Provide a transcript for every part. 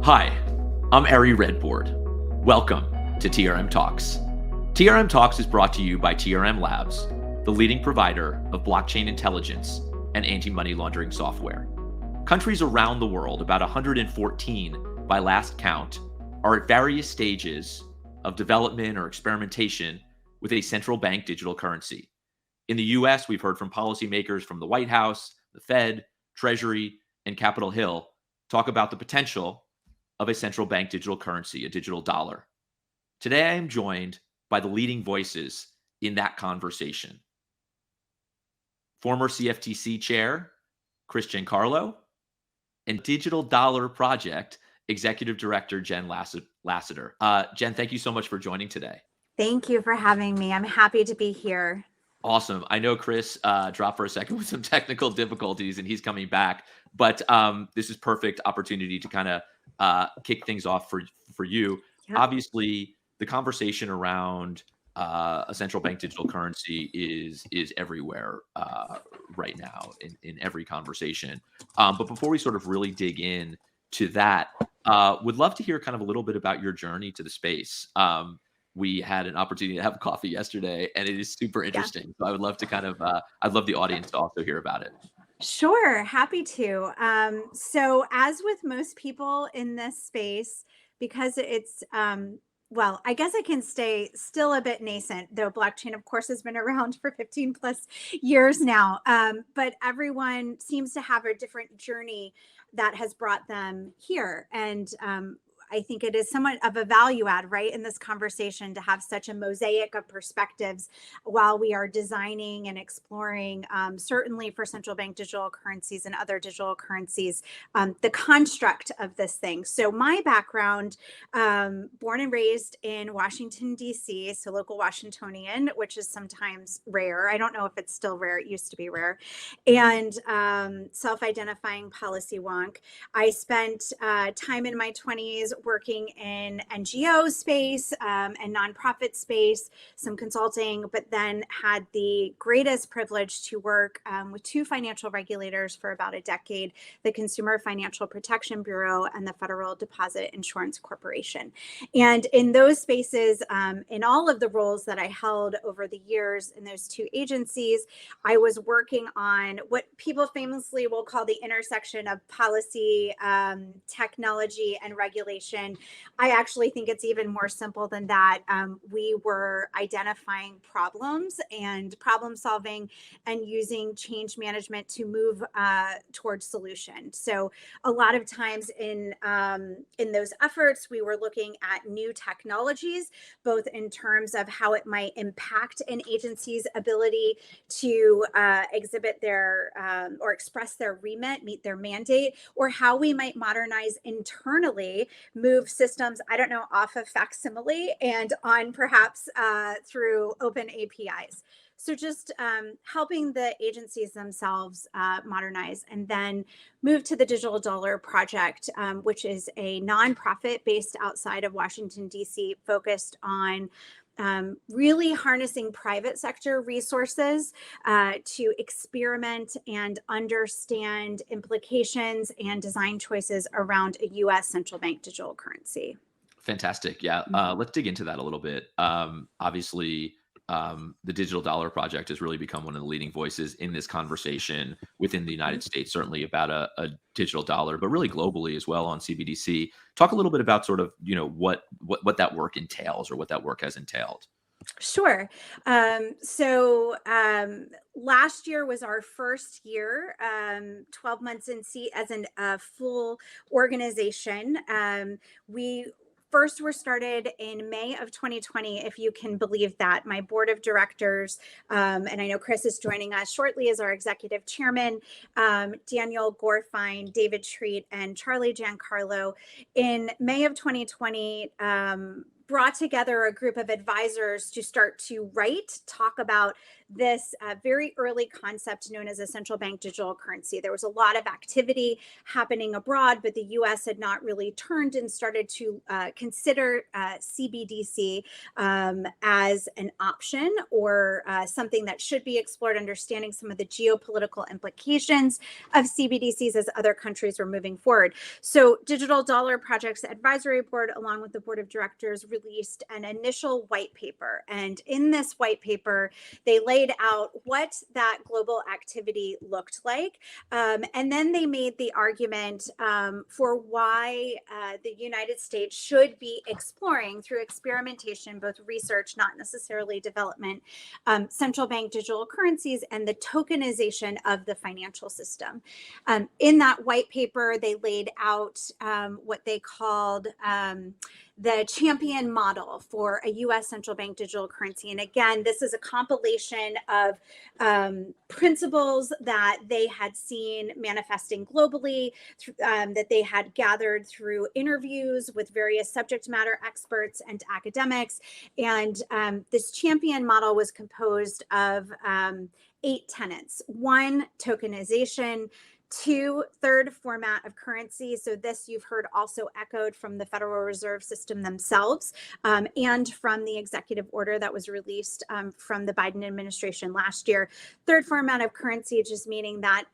Hi, I'm Ari Redboard. Welcome to TRM Talks. TRM Talks is brought to you by TRM Labs, the leading provider of blockchain intelligence and anti-money laundering software. Countries around the world, about 114 by last count, are at various stages of development or experimentation with a central bank digital currency. In the US, we've heard from policymakers from the White House, the Fed, Treasury, and Capitol Hill talk about the potential of a central bank digital currency, a digital dollar. Today, I am joined by the leading voices in that conversation. Former CFTC chair, Chris Giancarlo, and Digital Dollar Project Executive Director, Jen Lassiter. Jen, thank you so much for joining today. Thank you for having me. I'm happy to be here. Awesome. I know Chris dropped for a second with some technical difficulties and he's coming back, but this is perfect opportunity to kind of kick things off for you. Yep. Obviously, the conversation around a central bank digital currency is everywhere right now in every conversation. But before we sort of really dig in to that, would love to hear kind of a little bit about your journey to the space. We had an opportunity to have coffee yesterday, and it is super interesting. Yeah. So I would love to kind of, I'd love the audience to also hear about it. Sure, happy to. So as with most people in this space, because it's, well, I guess I can stay still a bit nascent, though blockchain, of course, has been around for 15 plus years now. But everyone seems to have a different journey that has brought them here. And I think it is somewhat of a value add, right, in this conversation to have such a mosaic of perspectives while we are designing and exploring, certainly for central bank digital currencies and other digital currencies, the construct of this thing. So my background, born and raised in Washington, D.C., so local Washingtonian, which is sometimes rare. I don't know if it's still rare. It used to be rare. And self-identifying policy wonk. I spent time in my 20s working in NGO space and nonprofit space, some consulting, but then had the greatest privilege to work with two financial regulators for about a decade, the Consumer Financial Protection Bureau and the Federal Deposit Insurance Corporation. And in those spaces, in all of the roles that I held over the years in those two agencies, I was working on what people famously will call the intersection of policy, technology, and regulation. I actually think it's even more simple than that. We were identifying problems and problem solving and using change management to move towards solution. So a lot of times in those efforts, we were looking at new technologies, both in terms of how it might impact an agency's ability to exhibit their or express their remit, meet their mandate, or how we might modernize internally, move systems, I don't know, off of facsimile and on perhaps through open APIs. So just helping the agencies themselves modernize, and then move to the Digital Dollar Project, which is a nonprofit based outside of Washington, D.C., focused on really harnessing private sector resources to experiment and understand implications and design choices around a U.S. central bank digital currency. Fantastic. Yeah. Let's dig into that a little bit. Obviously, the Digital Dollar Project has really become one of the leading voices in this conversation within the United States, certainly about a digital dollar, but really globally as well on CBDC. Talk a little bit about sort of, what that work entails or what that work has entailed. Sure. So last year was our first year, 12 months in seat as a full organization. We first were started in May of 2020, if you can believe that. My board of directors, and I know Chris is joining us shortly as our executive chairman, Daniel Gorfine, David Treat, and Charlie Giancarlo, in May of 2020, brought together a group of advisors to start to talk about this very early concept known as a central bank digital currency. There was a lot of activity happening abroad, but the US had not really turned and started to consider CBDC as an option or something that should be explored, understanding some of the geopolitical implications of CBDCs as other countries were moving forward. So Digital Dollar Project's advisory board, along with the board of directors, released an initial white paper. And in this white paper, they laid out what that global activity looked like. And then they made the argument for why the United States should be exploring through experimentation, both research, not necessarily development, central bank digital currencies and the tokenization of the financial system. In that white paper, they laid out what they called the champion model for a US central bank digital currency. And again, this is a compilation of principles that they had seen manifesting globally, that they had gathered through interviews with various subject matter experts and academics. And this champion model was composed of 8 tenets. 1, tokenization. 2, third format of currency. So this you've heard also echoed from the Federal Reserve System themselves and from the executive order that was released from the Biden administration last year. Third format of currency, just meaning that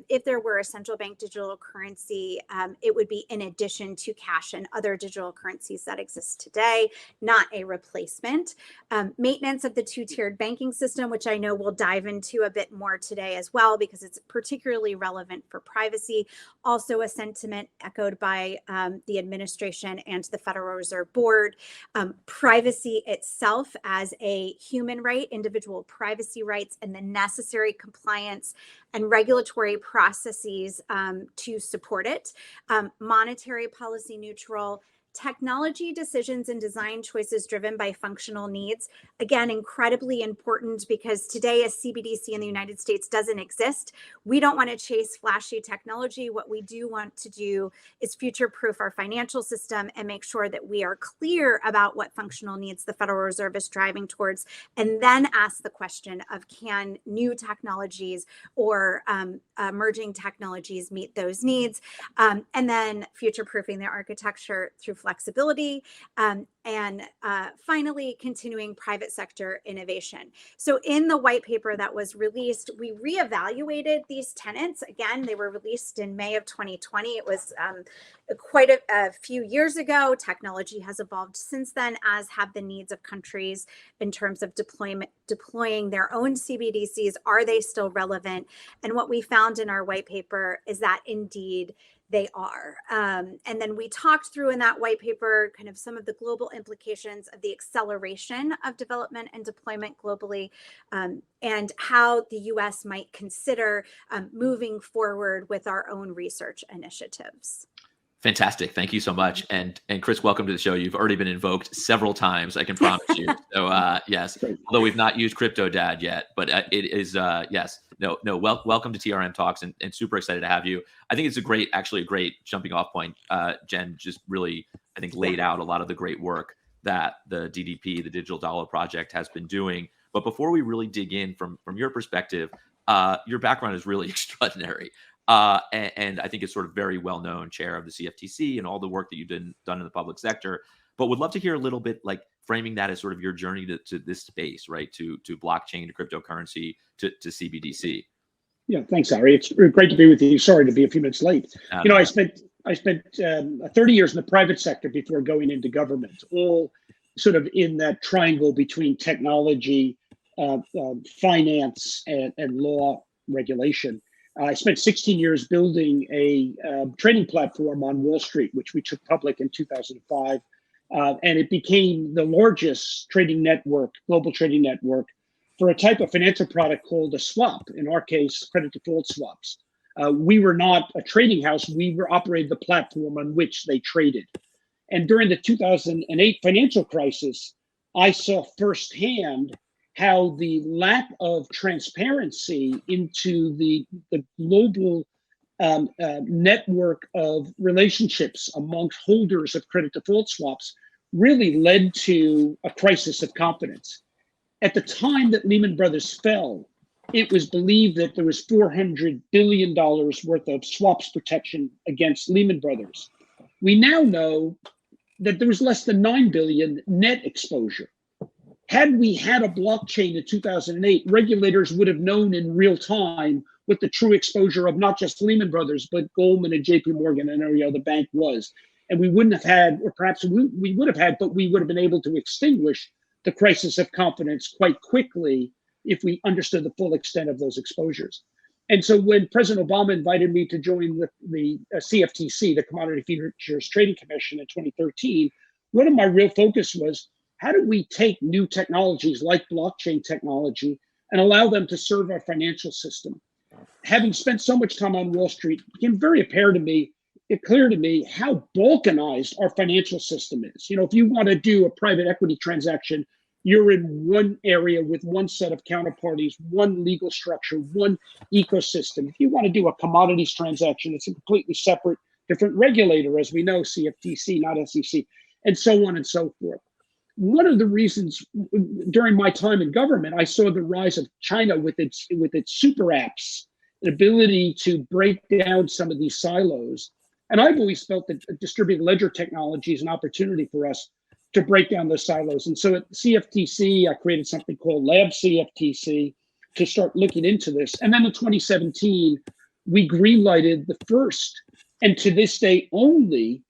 if there were a central bank digital currency, it would be in addition to cash and other digital currencies that exist today, not a replacement. Maintenance of the 2-tiered banking system, which I know we'll dive into a bit more today as well, because it's particularly relevant for privacy. Also a sentiment echoed by the administration and the Federal Reserve Board. Privacy itself as a human right, individual privacy rights, and the necessary compliance and regulatory processes to support it. Monetary policy neutral. Technology decisions and design choices driven by functional needs. Again, incredibly important, because today a CBDC in the United States doesn't exist. We don't want to chase flashy technology. What we do want to do is future-proof our financial system and make sure that we are clear about what functional needs the Federal Reserve is driving towards, and then ask the question of, can new technologies or emerging technologies meet those needs? And then future-proofing the architecture through flexibility, and finally, continuing private sector innovation. So in the white paper that was released, we reevaluated these tenets. Again, they were released in May of 2020. It was quite a few years ago. Technology has evolved since then, as have the needs of countries in terms of deploying their own CBDCs. Are they still relevant? And what we found in our white paper is that indeed they are. And then we talked through in that white paper kind of some of the global implications of the acceleration of development and deployment globally, and how the US might consider moving forward with our own research initiatives. Fantastic. Thank you so much. And Chris, welcome to the show. You've already been invoked several times, I can promise you. So yes, although we've not used Crypto Dad yet, but it is, yes, welcome to TRM Talks, and super excited to have you. I think it's actually a great jumping off point. Jen just really, I think, laid out a lot of the great work that the DDP, the Digital Dollar Project, has been doing. But before we really dig in from your perspective, your background is really extraordinary. And I think it's sort of very well-known, chair of the CFTC and all the work that you've done in the public sector. But would love to hear a little bit, like, framing that as sort of your journey to this space, right? To blockchain, to cryptocurrency, to CBDC. Yeah, thanks, Ari. It's great to be with you. Sorry to be a few minutes late. I spent 30 years in the private sector before going into government, all sort of in that triangle between technology, finance, and law regulation. I spent 16 years building a trading platform on Wall Street, which we took public in 2005. And it became the largest trading network, global trading network, for a type of financial product called a swap, in our case, credit default swaps. We were not a trading house. We were operating the platform on which they traded. And during the 2008 financial crisis, I saw firsthand how the lack of transparency into the global network of relationships amongst holders of credit default swaps really led to a crisis of confidence. At the time that Lehman Brothers fell, it was believed that there was $400 billion worth of swaps protection against Lehman Brothers. We now know that there was less than 9 billion net exposure. Had we had a blockchain in 2008, regulators would have known in real time what the true exposure of not just Lehman Brothers, but Goldman and JP Morgan and every other bank was. And we wouldn't have had, or perhaps we would have had, but we would have been able to extinguish the crisis of confidence quite quickly if we understood the full extent of those exposures. And so when President Obama invited me to join the CFTC, the Commodity Futures Trading Commission in 2013, one of my real focus was, how do we take new technologies like blockchain technology and allow them to serve our financial system? Having spent so much time on Wall Street, it became very clear to me how balkanized our financial system is. You know, if you want to do a private equity transaction, you're in one area with one set of counterparties, one legal structure, one ecosystem. If you want to do a commodities transaction, it's a completely separate, different regulator, as we know, CFTC, not SEC, and so on and so forth. One of the reasons during my time in government, I saw the rise of China with its super apps, the ability to break down some of these silos. And I've always felt that distributed ledger technology is an opportunity for us to break down those silos. And so at CFTC, I created something called Lab CFTC to start looking into this. And then in 2017, we greenlighted the first, and to this day only,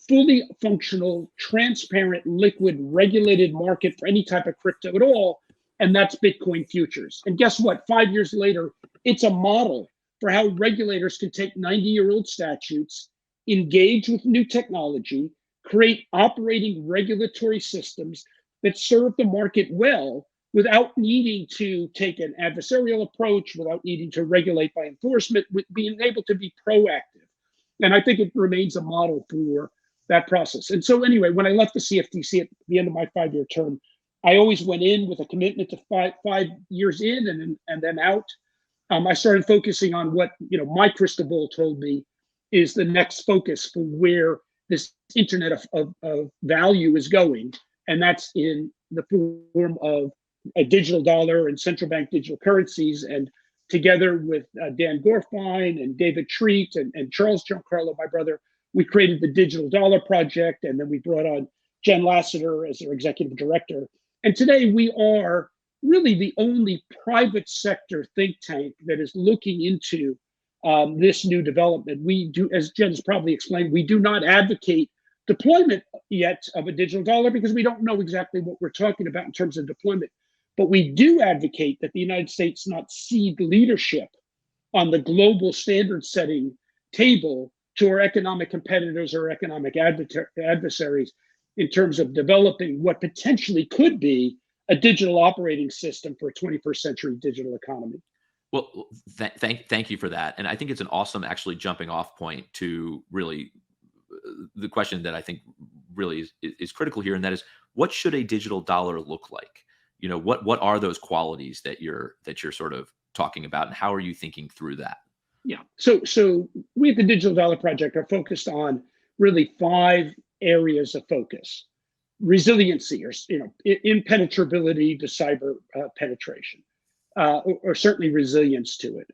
fully functional, transparent, liquid, regulated market for any type of crypto at all, and that's Bitcoin futures. And guess what? 5 years later, it's a model for how regulators can take 90-year-old statutes, engage with new technology, create operating regulatory systems that serve the market well without needing to take an adversarial approach, without needing to regulate by enforcement, with being able to be proactive. And I think it remains a model for that process. And so anyway, when I left the CFTC at the end of my 5-year term, I always went in with a commitment to five years in and then out. I started focusing on what, you know, my crystal ball told me is the next focus for where this internet of value is going. And that's in the form of a digital dollar and central bank digital currencies. And together with Dan Gorfine and David Treat and Charles Giancarlo, my brother, we created the Digital Dollar Project. And then we brought on Jen Lassiter as our executive director. And today we are really the only private sector think tank that is looking into this new development. We do, as Jen has probably explained, we do not advocate deployment yet of a digital dollar because we don't know exactly what we're talking about in terms of deployment. But we do advocate that the United States not cede leadership on the global standard setting table to our economic competitors or economic adversaries in terms of developing what potentially could be a digital operating system for a 21st century digital economy. Well, thank you for that. And I think it's an awesome actually jumping off point to really the question that I think really is critical here. And that is, what should a digital dollar look like? You know, what are those qualities that you're sort of talking about, and how are you thinking through that? Yeah. So we at the Digital Dollar Project are focused on really 5 areas of focus: resiliency, or impenetrability to cyber penetration, or certainly resilience to it.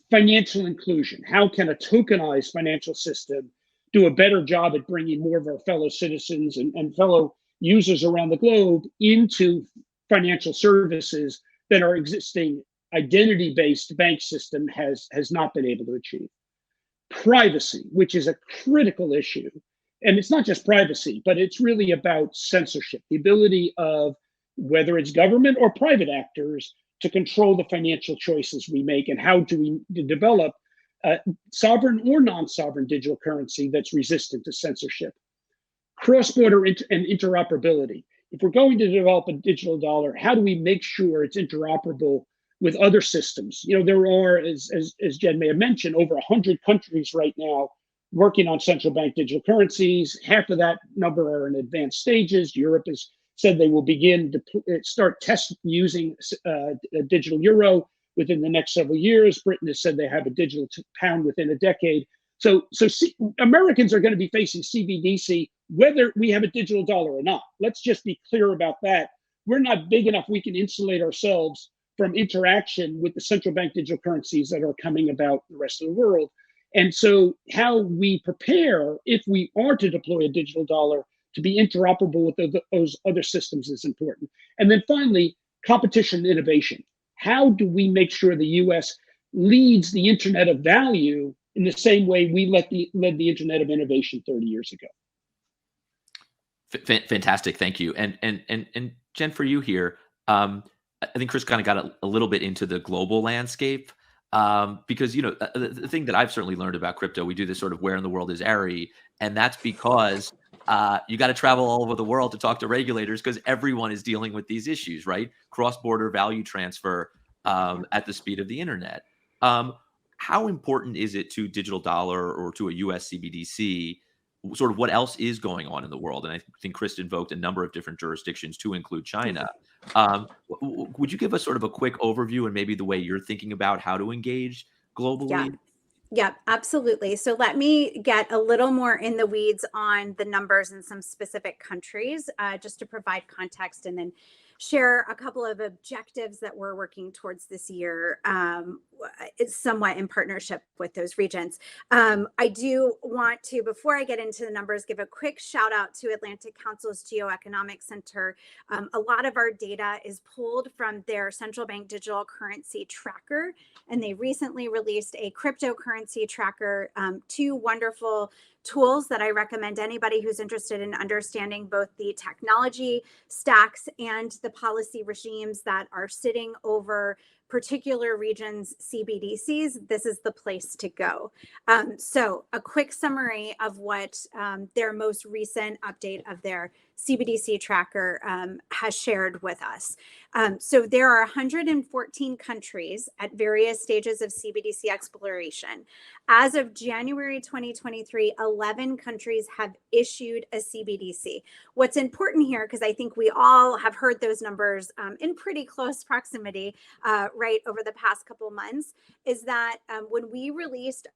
Financial inclusion: how can a tokenized financial system do a better job at bringing more of our fellow citizens and fellow users around the globe into financial services that our existing identity-based bank system has not been able to achieve. Privacy, which is a critical issue. And it's not just privacy, but it's really about censorship, the ability of whether it's government or private actors to control the financial choices we make, and how do we develop sovereign or non-sovereign digital currency that's resistant to censorship. Cross-border and interoperability. If we're going to develop a digital dollar, how do we make sure it's interoperable with other systems? You know, there are, as Jen may have mentioned, over 100 countries right now working on central bank digital currencies. Half of that number are in advanced stages. Europe has said they will begin to start testing using a digital euro within the next several years. Britain has said they have a digital pound within a decade. So Americans are going to be facing CBDC whether we have a digital dollar or not. Let's just be clear about that. we're not big enough, we can insulate ourselves from interaction with the central bank digital currencies that are coming about the rest of the world. And so how we prepare, if we are to deploy a digital dollar, to be interoperable with those other systems is important. And then finally, competition and innovation. How do we make sure the US leads the Internet of value in the same way we led the Internet of innovation 30 years ago? Fantastic, thank you. And Jen, for you here, I think Chris kind of got a little bit into the global landscape, because the thing that I've certainly learned about crypto, we do this sort of where in the world is Ari, and that's because you got to travel all over the world to talk to regulators because everyone is dealing with these issues, right? Cross-border value transfer at the speed of the internet. How important is it to digital dollar or to a US CBDC? Sort of what else is going on in the world? And I think Chris invoked a number of different jurisdictions to include China. Would you give us sort of a quick overview and maybe the way you're thinking about how to engage globally? Yeah. Yeah, absolutely. So let me get a little more in the weeds on the numbers in some specific countries, just to provide context, and then share a couple of objectives that we're working towards this year, it's somewhat in partnership with those regions. I do want to, before I get into the numbers, give a quick shout out to Atlantic Council's Geoeconomic Center. A lot of our data is pulled from their central bank digital currency tracker, and they recently released a cryptocurrency tracker, two wonderful tools that I recommend anybody who's interested in understanding both the technology stacks and the policy regimes that are sitting over particular regions' CBDCs. This is the place to go. So a quick summary of what their most recent update of their CBDC tracker has shared with us. So there are 114 countries at various stages of CBDC exploration. As of January 2023, 11 countries have issued a CBDC. What's important here, because I think we all have heard those numbers in pretty close proximity right over the past couple of months, is that when we released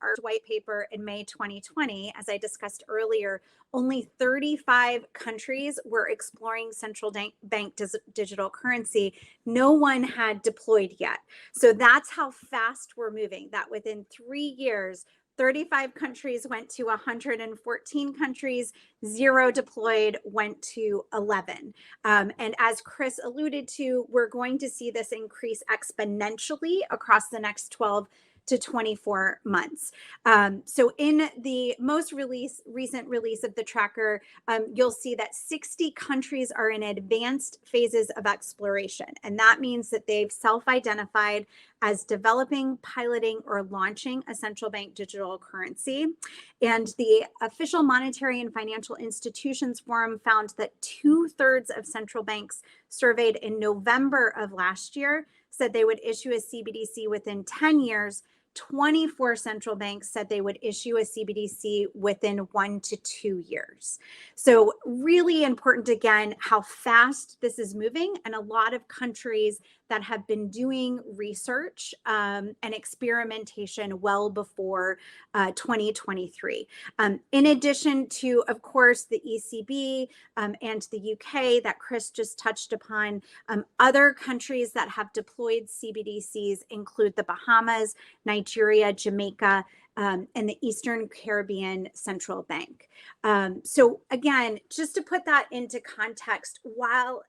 our white paper in May 2020, as I discussed earlier, only 35 countries were exploring central bank digital currency. No one had deployed yet. So that's how fast we're moving, that within 3 years, 35 countries went to 114 countries, 0 deployed went to 11. And as Chris alluded to, we're going to see this increase exponentially across the next 12 to 24 months. So in the most recent release of the tracker, you'll see that 60 countries are in advanced phases of exploration. And that means that they've self-identified as developing, piloting, or launching a central bank digital currency. And the Official Monetary and Financial Institutions Forum found that 2/3 of central banks surveyed in November of last year said they would issue a CBDC within 10 years. 24 central banks said they would issue a CBDC within 1 to 2 years. So really important, again, how fast this is moving, and a lot of countries that have been doing research and experimentation well before 2023. In addition to, of course, the ECB and the UK that Chris just touched upon, other countries that have deployed CBDCs include the Bahamas, Nigeria, Jamaica, and the Eastern Caribbean Central Bank. So again, just to put that into context, while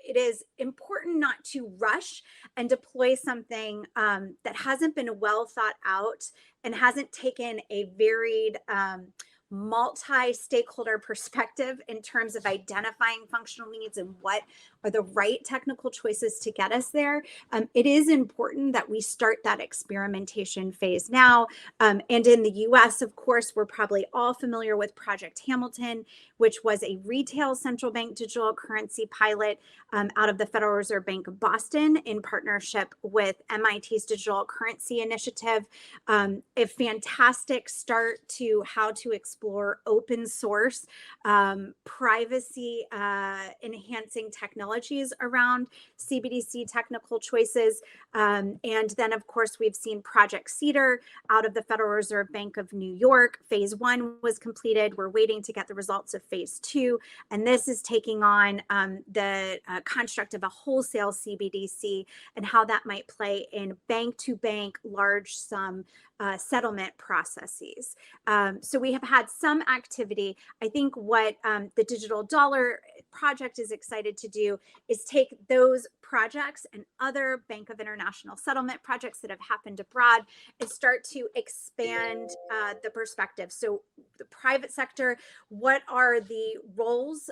it is important not to rush and deploy something that hasn't been well thought out and hasn't taken a varied multi-stakeholder perspective in terms of identifying functional needs and what are the right technical choices to get us there. It is important that we start that experimentation phase now. And in the US, of course, we're probably all familiar with Project Hamilton, which was a retail central bank digital currency pilot out of the Federal Reserve Bank of Boston in partnership with MIT's Digital Currency Initiative. A fantastic start to how to explore explore open source, privacy enhancing technologies around CBDC technical choices. And then, of course, we've seen Project Cedar out of the Federal Reserve Bank of New York. Phase 1 was completed. We're waiting to get the results of phase 2. And this is taking on the construct of a wholesale CBDC and how that might play in bank-to-bank large sum settlement processes. So we have had some activity. I think what the Digital Dollar Project is excited to do is take those projects and other Bank of International Settlement projects that have happened abroad and start to expand the perspective. So the private sector, what are the roles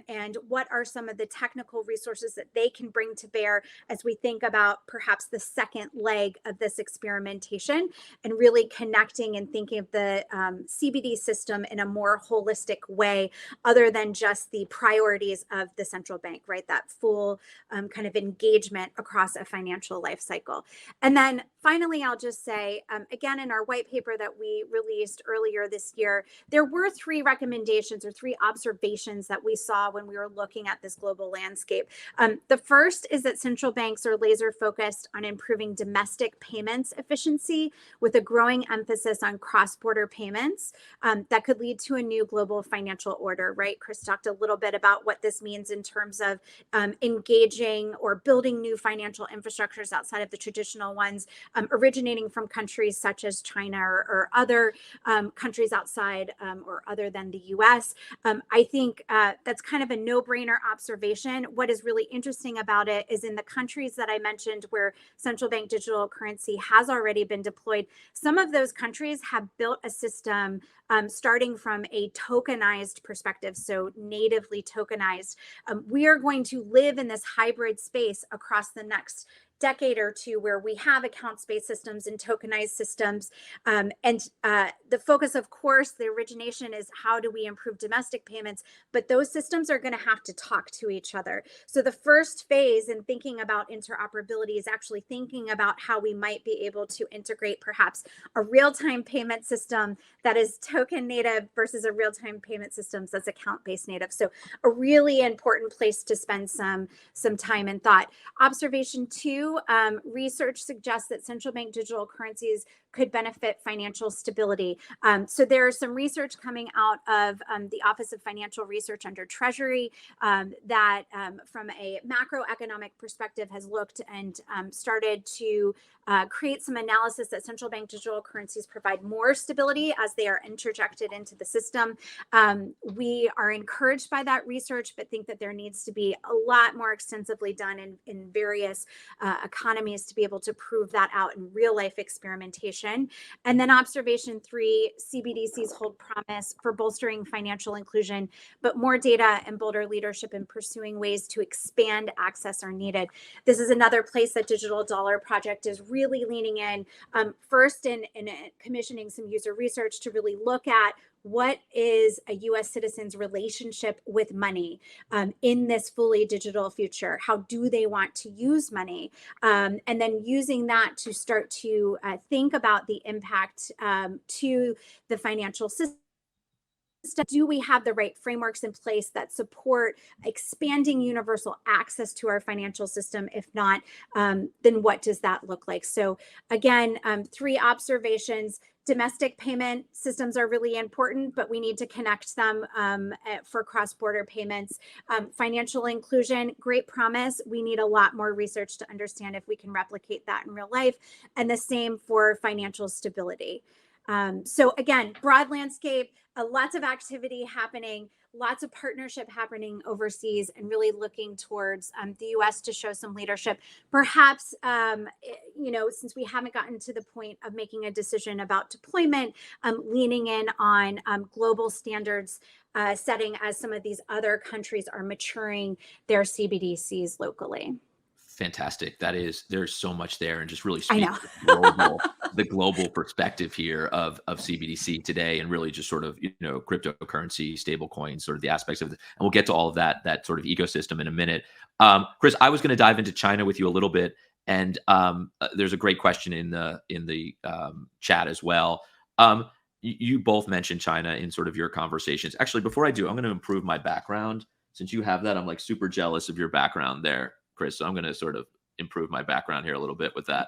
and what are some of the technical resources that they can bring to bear as we think about perhaps the second leg of this experimentation, and really connecting and thinking of the CBD system in a more holistic way, other than just the priorities of the central bank, right? That full kind of engagement across a financial life cycle. And then finally, I'll just say, again, in our white paper that we released earlier this year, there were 3 recommendations or 3 observations that we saw when we were looking at this global landscape. The first is that central banks are laser focused on improving domestic payments efficiency with a growing emphasis on cross-border payments that could lead to a new global financial order, right? Chris talked a little bit about what this means in terms of engaging or building new financial infrastructures outside of the traditional ones, originating from countries such as China or other countries outside or other than the US. I think that's kind of a no-brainer observation. What is really interesting about it is in the countries that I mentioned where central bank digital currency has already been deployed, some of those countries have built a system starting from a tokenized perspective, so natively tokenized. We are going to live in this hybrid space across the next decade or two where we have accounts-based systems and tokenized systems. And the focus, of course, the origination is how do we improve domestic payments, but those systems are going to have to talk to each other. So the first phase in thinking about interoperability is actually thinking about how we might be able to integrate perhaps a real-time payment system that is token native versus a real-time payment system that's account-based native. So a really important place to spend some time and thought. Observation 2, research suggests that central bank digital currencies could benefit financial stability. So there is some research coming out of the Office of Financial Research under Treasury that from a macroeconomic perspective has looked and started to create some analysis that central bank digital currencies provide more stability as they are interjected into the system. We are encouraged by that research, but think that there needs to be a lot more extensively done in various economies to be able to prove that out in real life experimentation. And then observation 3, CBDCs hold promise for bolstering financial inclusion, but more data and bolder leadership in pursuing ways to expand access are needed. This is another place that Digital Dollar Project is really leaning in, first in commissioning some user research to really look at what is a U.S. citizen's relationship with money in this fully digital future? How do they want to use money? And then using that to start to think about the impact to the financial system. Do we have the right frameworks in place that support expanding universal access to our financial system? If not, then what does that look like? So again, 3 observations. Domestic payment systems are really important, but we need to connect them for cross-border payments. Financial inclusion, great promise. We need a lot more research to understand if we can replicate that in real life. And the same for financial stability. So again, broad landscape, lots of activity happening, lots of partnership happening overseas, and really looking towards the U.S. to show some leadership. Perhaps, since we haven't gotten to the point of making a decision about deployment, leaning in on global standards setting as some of these other countries are maturing their CBDCs locally. Fantastic. There's so much there, and just really speaks to the global perspective here of CBDC today, and really just sort of, cryptocurrency, stable coins, sort of the aspects of it. And we'll get to all of that sort of ecosystem in a minute. Chris, I was going to dive into China with you a little bit, and there's a great question in the chat as well. you both mentioned China in sort of your conversations. Actually, before I do, I'm going to improve my background. Since you have that, I'm like super jealous of your background there, Chris. So I'm going to sort of improve my background here a little bit with that.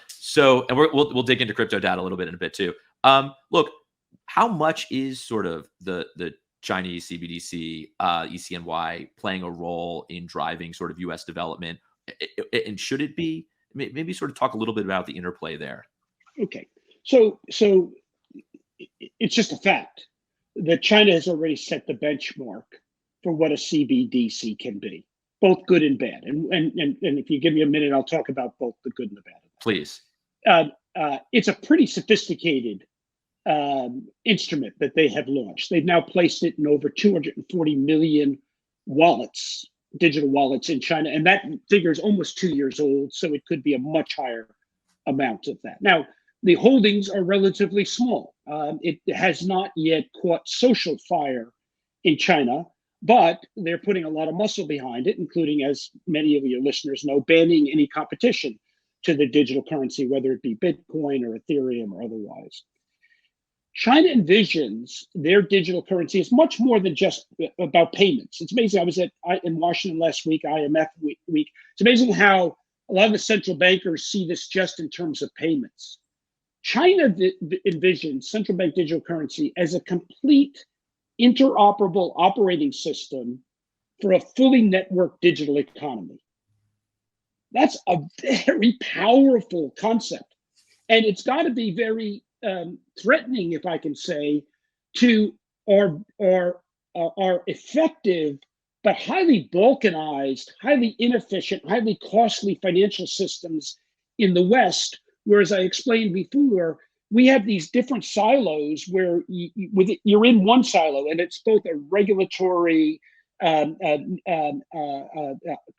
So, and we'll dig into crypto data a little bit in a bit too. Look, how much is sort of the Chinese CBDC, ECNY playing a role in driving sort of U.S. development? And should it be? Maybe sort of talk a little bit about the interplay there. Okay, so it's just a fact that China has already set the benchmark for what a CBDC can be, both good and bad. And if you give me a minute, I'll talk about both the good and the bad. Please. It's a pretty sophisticated instrument that they have launched. They've now placed it in over 240 million wallets, digital wallets in China, and that figure is almost 2 years old, so it could be a much higher amount of that. Now, the holdings are relatively small. It has not yet caught social fire in China, but they're putting a lot of muscle behind it, including, as many of your listeners know, banning any competition to the digital currency, whether it be Bitcoin or Ethereum or otherwise. China envisions their digital currency as much more than just about payments. It's amazing. I was in Washington last week, IMF week. It's amazing how a lot of the central bankers see this just in terms of payments. China envisions central bank digital currency as a complete interoperable operating system for a fully networked digital economy. That's a very powerful concept. And it's got to be very threatening, if I can say, to our effective but highly balkanized, highly inefficient, highly costly financial systems in the West. Whereas I explained before, we have these different silos where you're in one silo, and it's both a regulatory,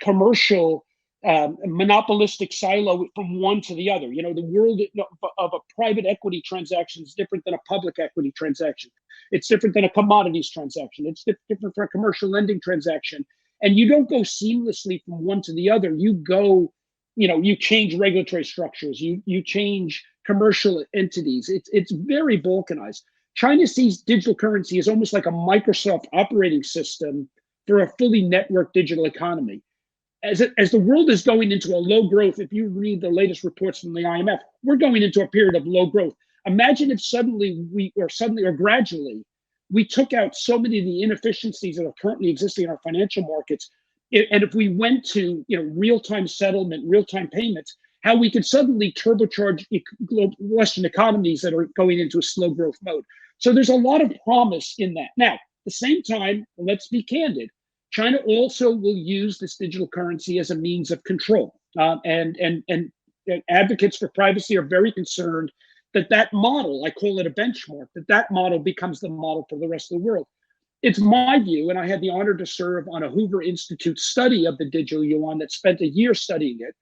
commercial, monopolistic silo from one to the other. You know, the world of a private equity transaction is different than a public equity transaction. It's different than a commodities transaction. It's different from a commercial lending transaction. And you don't go seamlessly from one to the other. You go, you change regulatory structures. You change commercial entities. It's very balkanized. China sees digital currency as almost like a Microsoft operating system for a fully networked digital economy. As the world is going into a low growth, if you read the latest reports from the IMF, we're going into a period of low growth. Imagine if gradually, we took out so many of the inefficiencies that are currently existing in our financial markets, and if we went to real-time settlement, real-time payments, how we could suddenly turbocharge Western economies that are going into a slow growth mode. So there's a lot of promise in that. Now, at the same time, let's be candid. China also will use this digital currency as a means of control. And advocates for privacy are very concerned that model, I call it a benchmark, that model becomes the model for the rest of the world. It's my view, and I had the honor to serve on a Hoover Institute study of the digital yuan that spent a year studying it.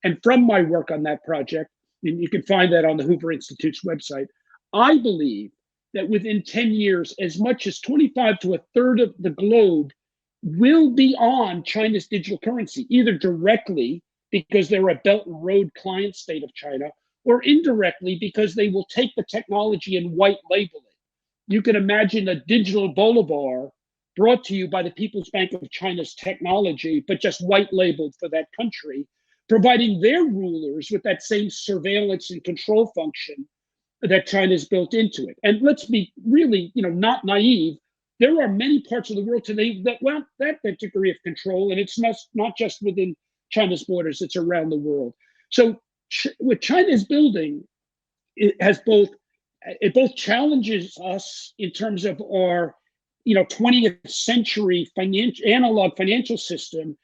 And from my work on that project, and you can find that on the Hoover Institute's website, I believe that within 10 years, as much as 25 to a third of the globe will be on China's digital currency, either directly because they're a Belt and Road client state of China, or indirectly because they will take the technology and white label it. You can imagine a digital bolivar brought to you by the People's Bank of China's technology, but just white labeled for that country, providing their rulers with that same surveillance and control function that China's built into it. And let's be really, not naive. There are many parts of the world today that want that degree of control, and it's not just within China's borders, it's around the world. So what China is building, it both challenges us in terms of our 20th century analog financial system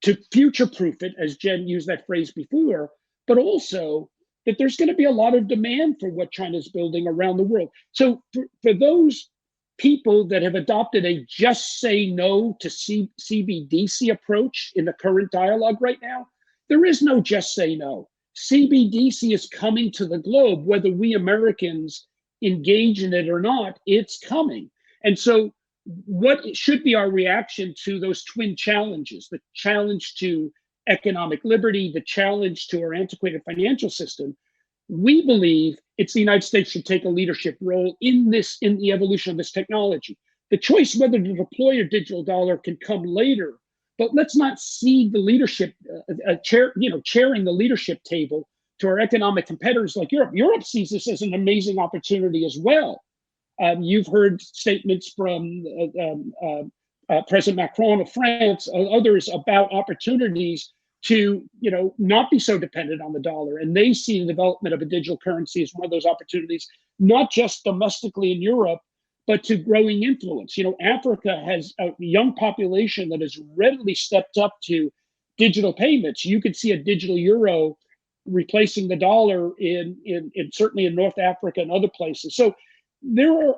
to future-proof it, as Jen used that phrase before, but also that there's going to be a lot of demand for what China's building around the world. So for those people that have adopted a just say no to CBDC approach in the current dialogue right now, there is no just say no. CBDC is coming to the globe, whether we Americans engage in it or not, it's coming. And so what should be our reaction to those twin challenges, the challenge to economic liberty, the challenge to our antiquated financial system? We believe it's the United States should take a leadership role in the evolution of this technology. The choice whether to deploy a digital dollar can come later, but let's not cede the leadership, chairing the leadership table to our economic competitors like Europe. Europe sees this as an amazing opportunity as well. You've heard statements from President Macron of France, others about opportunities to not be so dependent on the dollar, and they see the development of a digital currency as one of those opportunities, not just domestically in Europe, but to growing influence. Africa has a young population that has readily stepped up to digital payments. You could see a digital euro replacing the dollar in certainly in North Africa and other places. So there are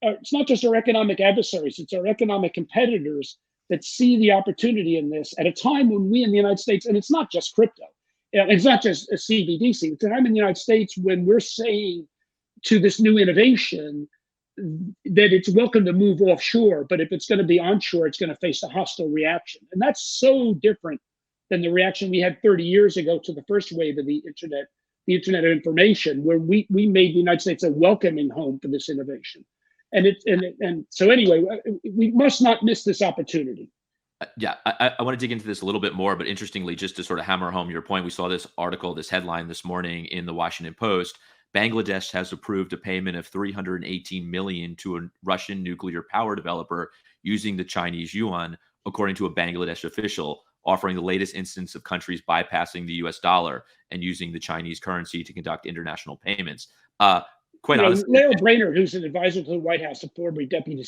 it's not just our economic adversaries, it's our economic competitors that see the opportunity in this at a time when we in the United States, and it's not just crypto, it's not just a CBDC, it's a time in the United States when we're saying to this new innovation that it's welcome to move offshore, but if it's going to be onshore, it's going to face a hostile reaction. And that's so different than the reaction we had 30 years ago to the first wave of the Internet of Information, where we made the United States a welcoming home for this innovation. And so anyway, we must not miss this opportunity. Yeah, I want to dig into this a little bit more, but interestingly, just to sort of hammer home your point, we saw this article, this headline this morning in the Washington Post. Bangladesh has approved a payment of $318 million to a Russian nuclear power developer using the Chinese yuan, according to a Bangladesh official, offering the latest instance of countries bypassing the US dollar and using the Chinese currency to conduct international payments. Quite honestly, Lael Brainerd, who's an advisor to the White House, a former deputy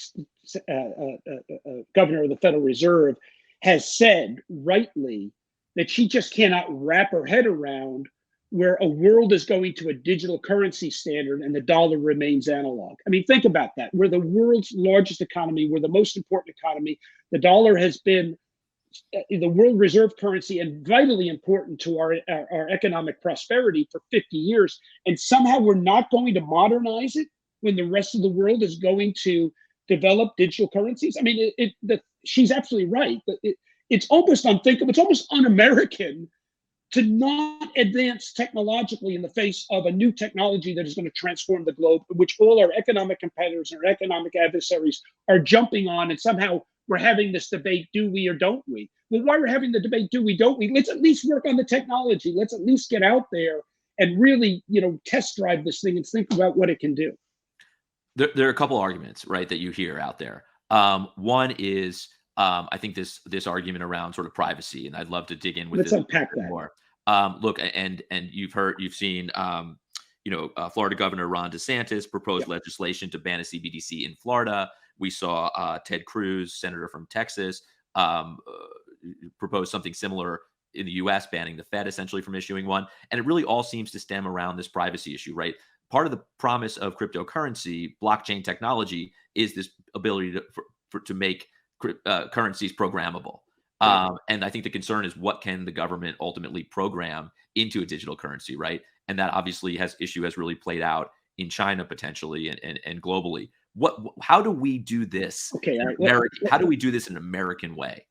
governor of the Federal Reserve, has said rightly that she just cannot wrap her head around where a world is going to a digital currency standard and the dollar remains analog. I mean, think about that. We're the world's largest economy. We're the most important economy. The dollar has been the world reserve currency and vitally important to our economic prosperity for 50 years. And somehow we're not going to modernize it when the rest of the world is going to develop digital currencies. I mean, she's absolutely right. It's almost unthinkable. It's almost un-American to not advance technologically in the face of a new technology that is going to transform the globe, which all our economic competitors and our economic adversaries are jumping on, and somehow we're having this debate, do we or don't we? Well, while we're having the debate, do we, don't we? Let's at least work on the technology. Let's at least get out there and really, test drive this thing and think about what it can do. There are a couple arguments, right, that you hear out there. One is, I think this argument around sort of privacy, and I'd love to dig in with Let's this unpack that more. Look, and you've seen, Florida Governor Ron DeSantis propose legislation to ban a CBDC in Florida. We saw Ted Cruz, senator from Texas, propose something similar in the U.S., banning the Fed essentially from issuing one. And it really all seems to stem around this privacy issue, right? Part of the promise of cryptocurrency, blockchain technology, is this ability to make currencies programmable. And I think the concern is, what can the government ultimately program into a digital currency, right? And that obviously has really played out in China potentially and globally. How do we do this? Okay, how do we do this in an American way?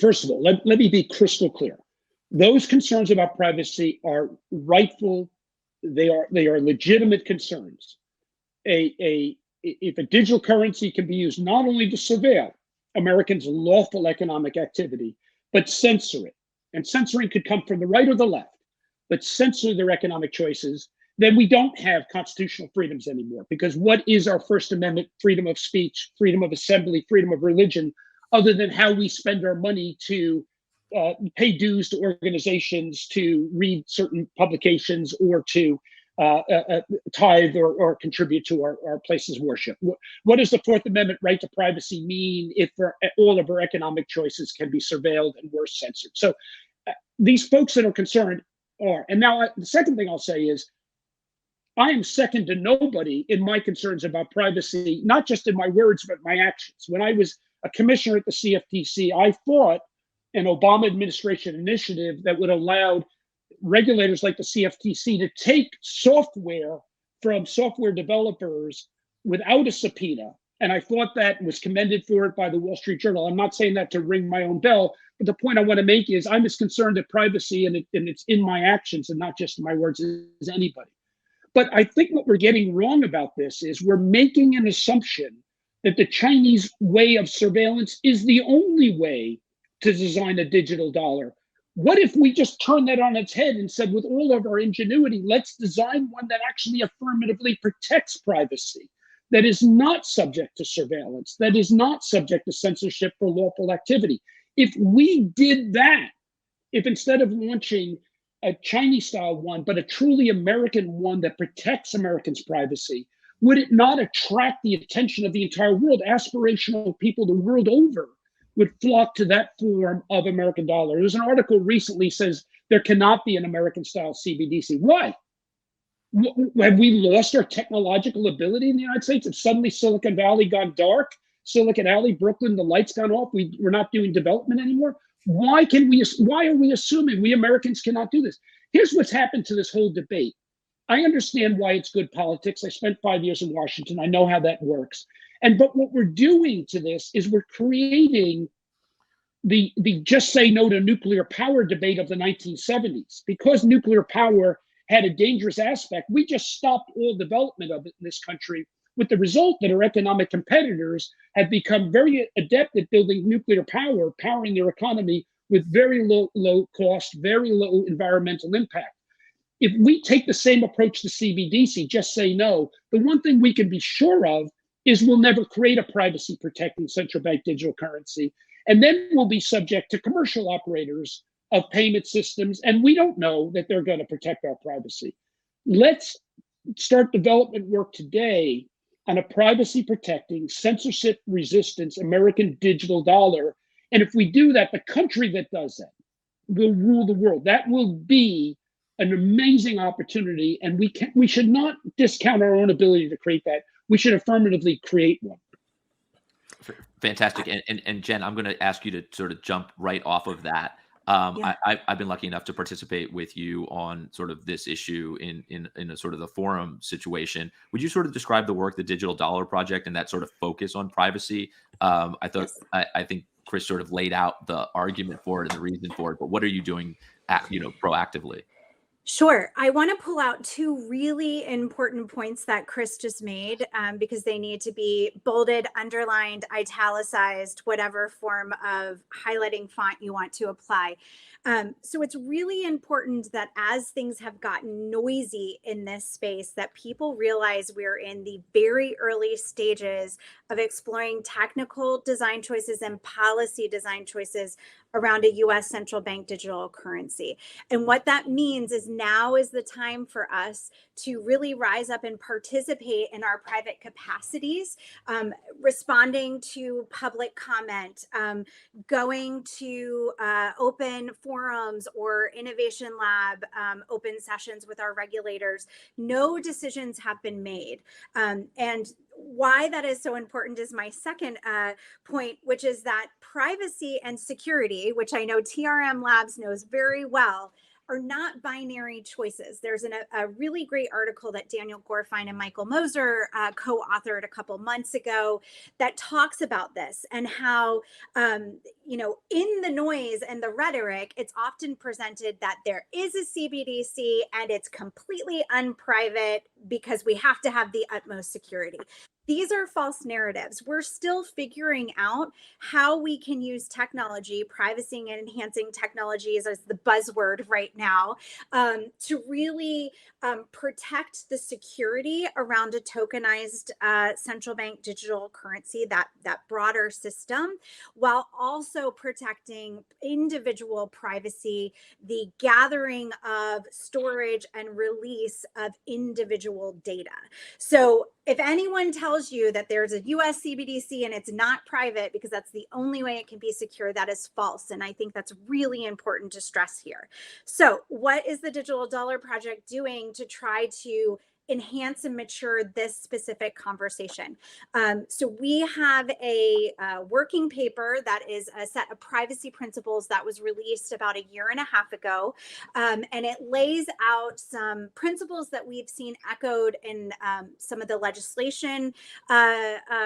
First of all, let me be crystal clear. Those concerns about privacy are rightful. They are legitimate concerns. If a digital currency can be used not only to surveil Americans' lawful economic activity, but censor it, and censoring could come from the right or the left, but censor their economic choices, then we don't have constitutional freedoms anymore. Because what is our First Amendment freedom of speech, freedom of assembly, freedom of religion, other than how we spend our money to pay dues to organizations, to read certain publications, or to tithe or contribute to our places of worship? What does the Fourth Amendment right to privacy mean if all of our economic choices can be surveilled and worse, censored? So these folks that are concerned are. And now the second thing I'll say is, I am second to nobody in my concerns about privacy, not just in my words, but my actions. When I was a commissioner at the CFTC, I fought an Obama administration initiative that would allow regulators like the CFTC to take software from software developers without a subpoena. And I thought that, was commended for it by the Wall Street Journal. I'm not saying that to ring my own bell, but the point I want to make is I'm as concerned at privacy and it's in my actions and not just in my words as anybody. But I think what we're getting wrong about this is we're making an assumption that the Chinese way of surveillance is the only way to design a digital dollar. What if we just turned that on its head and said, with all of our ingenuity, let's design one that actually affirmatively protects privacy, that is not subject to surveillance, that is not subject to censorship for lawful activity? If we did that, if instead of launching a Chinese style one, but a truly American one that protects Americans' privacy, would it not attract the attention of the entire world? Aspirational people the world over would flock to that form of American dollar. There's an article recently says there cannot be an American style CBDC. Why? Have we lost our technological ability in the United States? Have suddenly Silicon Valley gone dark? Silicon Alley, Brooklyn, the lights gone off? We're not doing development anymore? Why are we assuming we Americans cannot do this? Here's what's happened to this whole debate. I understand why it's good politics. I spent 5 years in Washington. I know how that works. But what we're doing to this is we're creating the just say no to nuclear power debate of the 1970s. Because nuclear power had a dangerous aspect, we just stopped all development of it in this country, with the result that our economic competitors have become very adept at building nuclear power, powering their economy with very low cost, very low environmental impact. If we take the same approach to CBDC, just say no, the one thing we can be sure of is we'll never create a privacy protecting central bank digital currency. And then we'll be subject to commercial operators of payment systems, and we don't know that they're going to protect our privacy. Let's start development work today on a privacy protecting, censorship resistant American digital dollar. And if we do that, the country that does that will rule the world. That will be an amazing opportunity, and we should not discount our own ability to create that. We should affirmatively create one. Fantastic. And Jen, I'm going to ask you to sort of jump right off of that. I've been lucky enough to participate with you on sort of this issue in a sort of the forum situation. Would you sort of describe the work, the Digital Dollar Project, and that sort of focus on privacy? I think Chris sort of laid out the argument for it and the reason for it, but what are you doing, proactively? Sure. I want to pull out two really important points that Chris just made, because they need to be bolded, underlined, italicized, whatever form of highlighting font you want to apply. So it's really important that as things have gotten noisy in this space, that people realize we're in the very early stages of exploring technical design choices and policy design choices around a US central bank digital currency. And what that means is now is the time for us to really rise up and participate in our private capacities, responding to public comment, going to open forums or innovation lab open sessions with our regulators. No decisions have been made. And why that is so important is my second point, which is that privacy and security, which I know TRM Labs knows very well, are not binary choices. There's a really great article that Daniel Gorfine and Michael Moser co-authored a couple months ago that talks about this and how, in the noise and the rhetoric, it's often presented that there is a CBDC and it's completely unprivate because we have to have the utmost security. These are false narratives. We're still figuring out how we can use technology, privacy and enhancing technologies as the buzzword right now, to really protect the security around a tokenized central bank digital currency, that broader system, while also protecting individual privacy, the gathering of storage and release of individual data. So if anyone tells you that there's a US CBDC and it's not private because that's the only way it can be secure, that is false. And I think that's really important to stress here. So what is the Digital Dollar Project doing to try to enhance and mature this specific conversation? So we have a working paper that is a set of privacy principles that was released about a year and a half ago. And it lays out some principles that we've seen echoed in some of the legislation,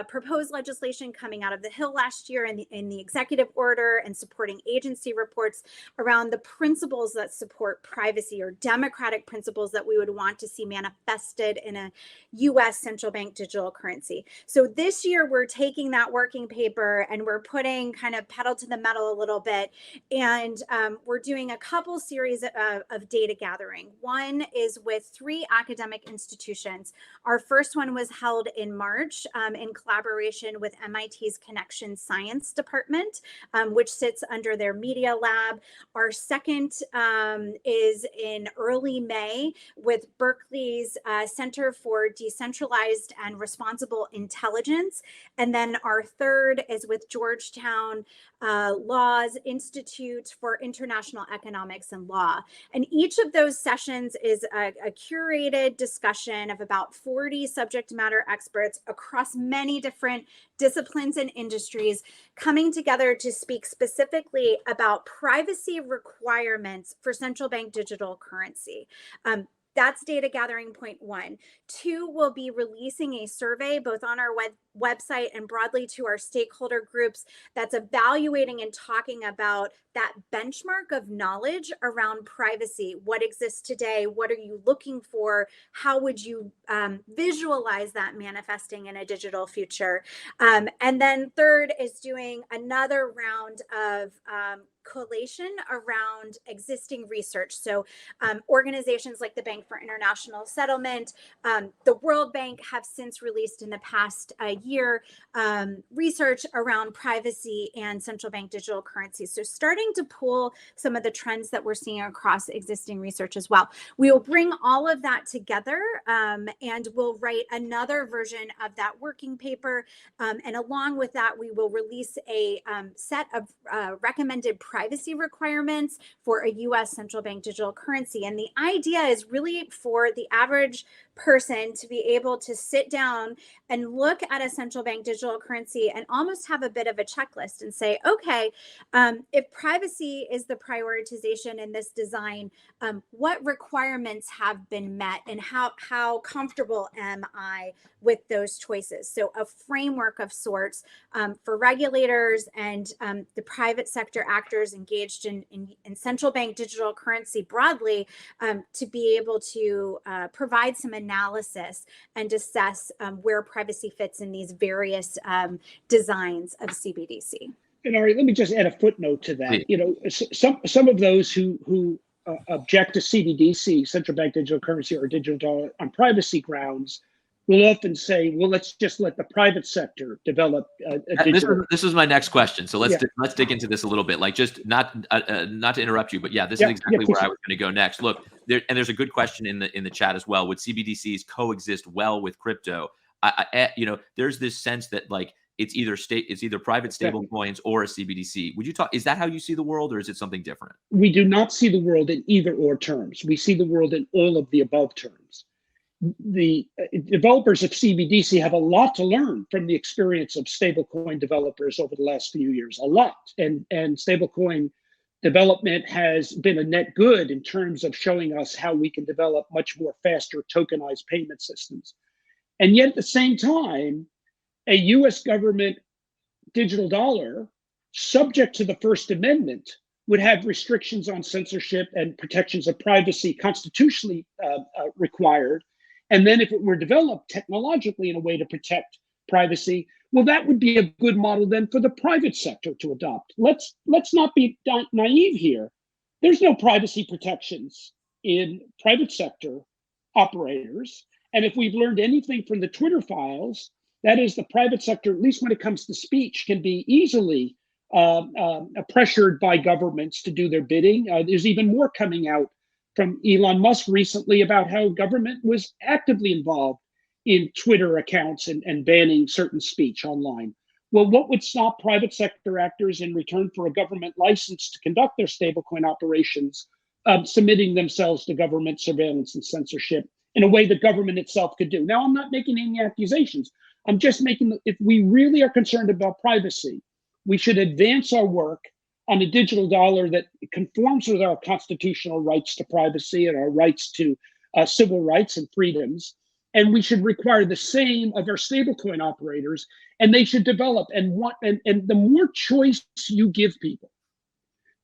proposed legislation coming out of the Hill last year in the executive order and supporting agency reports around the principles that support privacy, or democratic principles that we would want to see manifest invested in a US central bank digital currency. So this year we're taking that working paper and we're putting kind of pedal to the metal a little bit. And we're doing a couple series of data gathering. One is with 3 academic institutions. Our first one was held in March in collaboration with MIT's Connection Science Department, which sits under their media lab. Our second is in early May with Berkeley's Center for Decentralized and Responsible Intelligence. And then our third is with Georgetown Law's Institute for International Economics and Law. And each of those sessions is a curated discussion of about 40 subject matter experts across many different disciplines and industries coming together to speak specifically about privacy requirements for central bank digital currency. That's data gathering point 1. 2, we'll be releasing a survey both on our website and broadly to our stakeholder groups that's evaluating and talking about that benchmark of knowledge around privacy. What exists today? What are you looking for? How would you visualize that manifesting in a digital future? And then third is doing another round of collation around existing research. So organizations like the Bank for International Settlement, the World Bank have since released in the past year research around privacy and central bank digital currencies. So starting to pull some of the trends that we're seeing across existing research as well. We will bring all of that together and we'll write another version of that working paper. And along with that, we will release a set of recommended privacy requirements for a US central bank digital currency. And the idea is really for the average person to be able to sit down and look at a central bank digital currency and almost have a bit of a checklist and say, okay, if privacy is the prioritization in this design, what requirements have been met and how comfortable am I with those choices? So a framework of sorts for regulators and the private sector actors engaged in central bank digital currency broadly to be able to provide some analysis and assess where privacy fits in these various designs of CBDC. And Ari, let me just add a footnote to that. You know, some of those who object to CBDC, central bank digital currency, or digital dollar on privacy grounds, will often say, well, let's just let the private sector develop a digital. This is my next question. So let's dig into this a little bit. Like, just not to interrupt you, but this is exactly where I was going to go next. Look, there's a good question in the chat as well. Would CBDCs coexist well with crypto? You know, there's this sense that like it's either private stable coins or a CBDC. Would you talk? Is that how you see the world, or is it something different? We do not see the world in either or terms. We see the world in all of the above terms. The developers of CBDC have a lot to learn from the experience of stablecoin developers over the last few years, a lot. And stablecoin development has been a net good in terms of showing us how we can develop much more faster tokenized payment systems. And yet at the same time, a US government digital dollar, subject to the First Amendment, would have restrictions on censorship and protections of privacy constitutionally required. And then if it were developed technologically in a way to protect privacy, well, that would be a good model then for the private sector to adopt. Let's not be naive here. There's no privacy protections in private sector operators. And if we've learned anything from the Twitter files, that is the private sector, at least when it comes to speech, can be easily pressured by governments to do their bidding. There's even more coming out from Elon Musk recently about how government was actively involved in Twitter accounts and banning certain speech online. Well, what would stop private sector actors in return for a government license to conduct their stablecoin operations, submitting themselves to government surveillance and censorship in a way the government itself could do? Now, I'm not making any accusations. I'm just making, if we really are concerned about privacy, we should advance our work on a digital dollar that conforms with our constitutional rights to privacy and our rights to civil rights and freedoms. And we should require the same of our stablecoin operators, and they should develop. And the more choice you give people,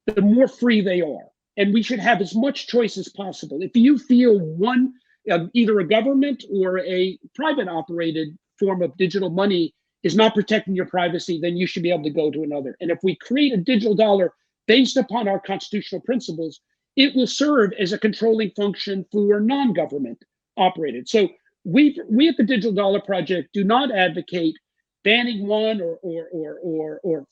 the more free they are. And we should have as much choice as possible. If you feel one either a government or a private operated form of digital money is not protecting your privacy, then you should be able to go to another. And if we create a digital dollar based upon our constitutional principles, it will serve as a controlling function for non-government operated. So we at the Digital Dollar Project do not advocate banning one or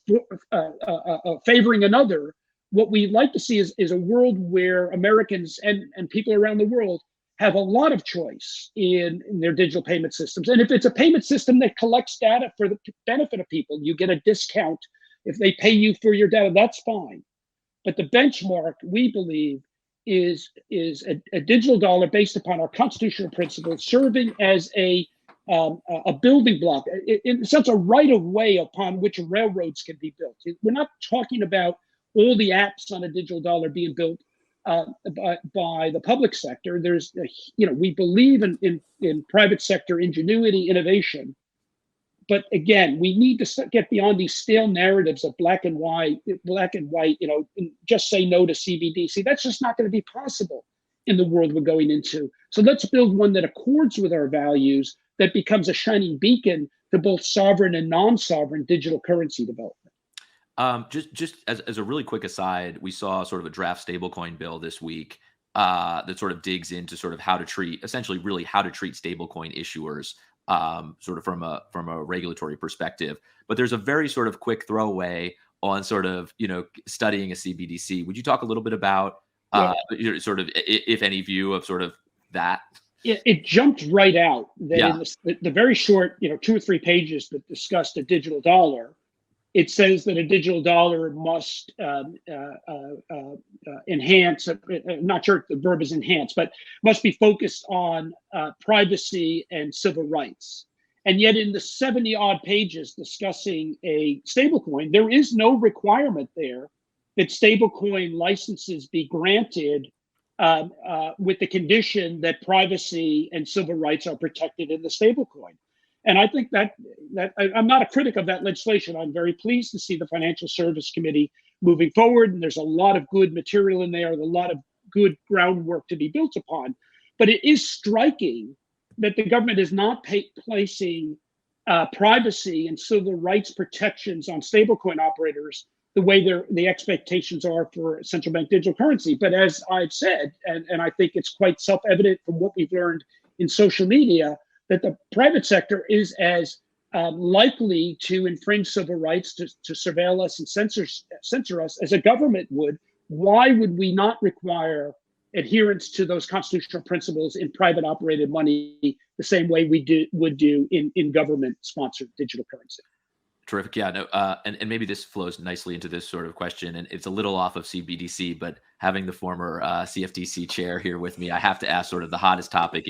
favoring another. What we'd like to see is a world where Americans and people around the world have a lot of choice in their digital payment systems. And if it's a payment system that collects data for the benefit of people, you get a discount. If they pay you for your data, that's fine. But the benchmark, we believe, is a digital dollar based upon our constitutional principles, serving as a building block, in a sense, a right of way upon which railroads can be built. We're not talking about all the apps on a digital dollar being built by the public sector. There's, we believe in private sector ingenuity, innovation. But again, we need to get beyond these stale narratives of black and white, just say no to CBDC. That's just not going to be possible in the world we're going into. So let's build one that accords with our values, that becomes a shining beacon to both sovereign and non-sovereign digital currency development. Just as a really quick aside, we saw sort of a draft stablecoin bill this week that sort of digs into sort of how to treat stablecoin issuers, sort of from a regulatory perspective. But there's a very sort of quick throwaway on sort of, studying a CBDC. Would you talk a little bit about sort of, if any, view of sort of that? It jumped right out that in the very short, 2 or 3 pages that discussed a digital dollar, it says that a digital dollar must enhance, not sure if the verb is enhance, but must be focused on privacy and civil rights. And yet in the 70 odd pages discussing a stablecoin, there is no requirement there that stablecoin licenses be granted with the condition that privacy and civil rights are protected in the stablecoin. And I think that I'm not a critic of that legislation. I'm very pleased to see the Financial Service Committee moving forward. And there's a lot of good material in there, a lot of good groundwork to be built upon. But it is striking that the government is not placing privacy and civil rights protections on stablecoin operators the way the expectations are for central bank digital currency. But as I've said, and I think it's quite self-evident from what we've learned in social media, that the private sector is as likely to infringe civil rights, to surveil us and censor us as a government would. Why would we not require adherence to those constitutional principles in private operated money the same way we would do in government sponsored digital currency? Terrific. Yeah, no, and maybe this flows nicely into this sort of question, and it's a little off of CBDC, but having the former CFTC chair here with me, I have to ask sort of the hottest topic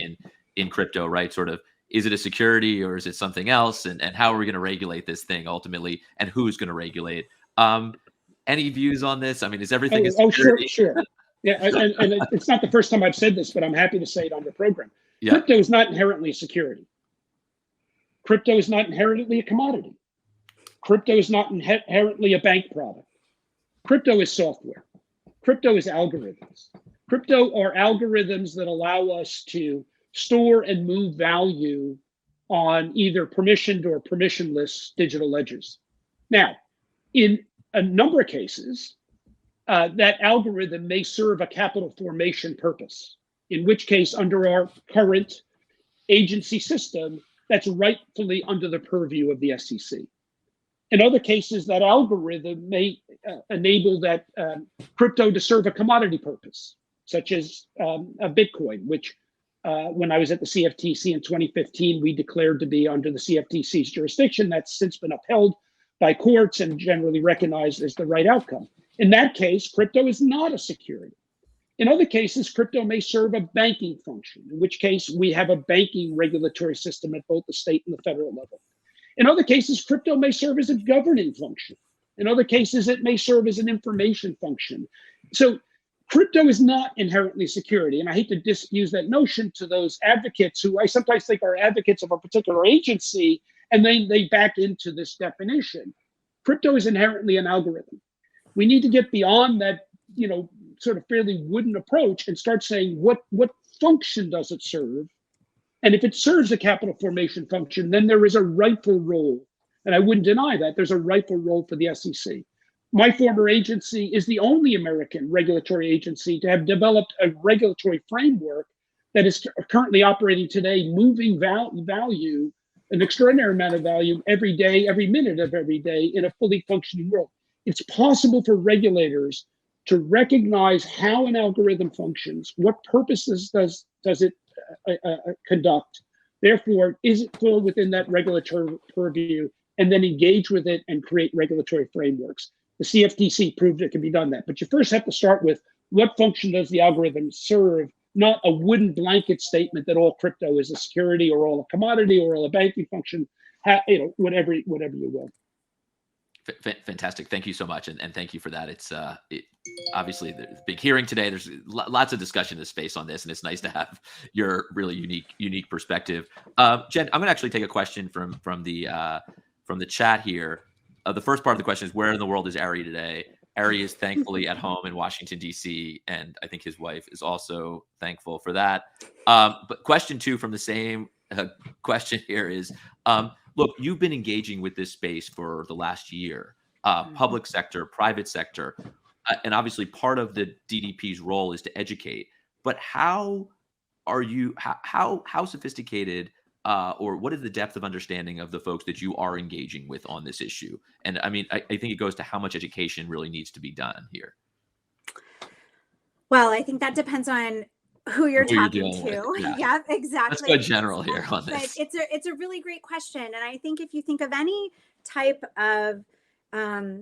in crypto, right? Sort of, is it a security or is it something else? And how are we going to regulate this thing ultimately? And who's going to regulate? Any views on this? I mean, is everything? Sure. Yeah, and it's not the first time I've said this, but I'm happy to say it on the program. Yeah. Crypto is not inherently a security. Crypto is not inherently a commodity. Crypto is not inherently a bank product. Crypto is software. Crypto is algorithms. Crypto are algorithms that allow us to store and move value on either permissioned or permissionless digital ledgers. Now, in a number of cases, that algorithm may serve a capital formation purpose, in which case, under our current agency system, that's rightfully under the purview of the SEC. In other cases, that algorithm may enable that crypto to serve a commodity purpose, such as a Bitcoin, which when I was at the CFTC in 2015, we declared to be under the CFTC's jurisdiction. That's since been upheld by courts and generally recognized as the right outcome. In that case, crypto is not a security. In other cases, crypto may serve a banking function, in which case we have a banking regulatory system at both the state and the federal level. In other cases, crypto may serve as a governing function. In other cases, it may serve as an information function. So crypto is not inherently security. And I hate to disabuse that notion to those advocates who I sometimes think are advocates of a particular agency, and then they back into this definition. Crypto is inherently an algorithm. We need to get beyond that sort of fairly wooden approach and start saying what function does it serve? And if it serves a capital formation function, then there is a rightful role. And I wouldn't deny that there's a rightful role for the SEC. My former agency is the only American regulatory agency to have developed a regulatory framework that is currently operating today, moving value, an extraordinary amount of value every day, every minute of every day in a fully functioning world. It's possible for regulators to recognize how an algorithm functions, what purposes does it conduct, therefore, is it fall within that regulatory purview, and then engage with it and create regulatory frameworks. The CFTC proved it can be done that. But you first have to start with what function does the algorithm serve, not a wooden blanket statement that all crypto is a security or all a commodity or all a banking function, whatever you will. Fantastic. Thank you so much. And thank you for that. It's obviously the big hearing today. There's lots of discussion in the space on this, and it's nice to have your really unique perspective. Jen, I'm going to actually take a question from the chat here. The first part of the question is, where in the world is Ari today? Ari is thankfully at home in Washington, D.C., and I think his wife is also thankful for that. But question 2 from the same question here is, look, you've been engaging with this space for the last year, public sector, private sector, and obviously part of the DDP's role is to educate. But how are you? How sophisticated or what is the depth of understanding of the folks that you are engaging with on this issue? And I mean, I think it goes to how much education really needs to be done here. Well, I think that depends on who you're talking to. Yeah, exactly. Let's go general here on this. But it's a really great question. And I think if you think of any type of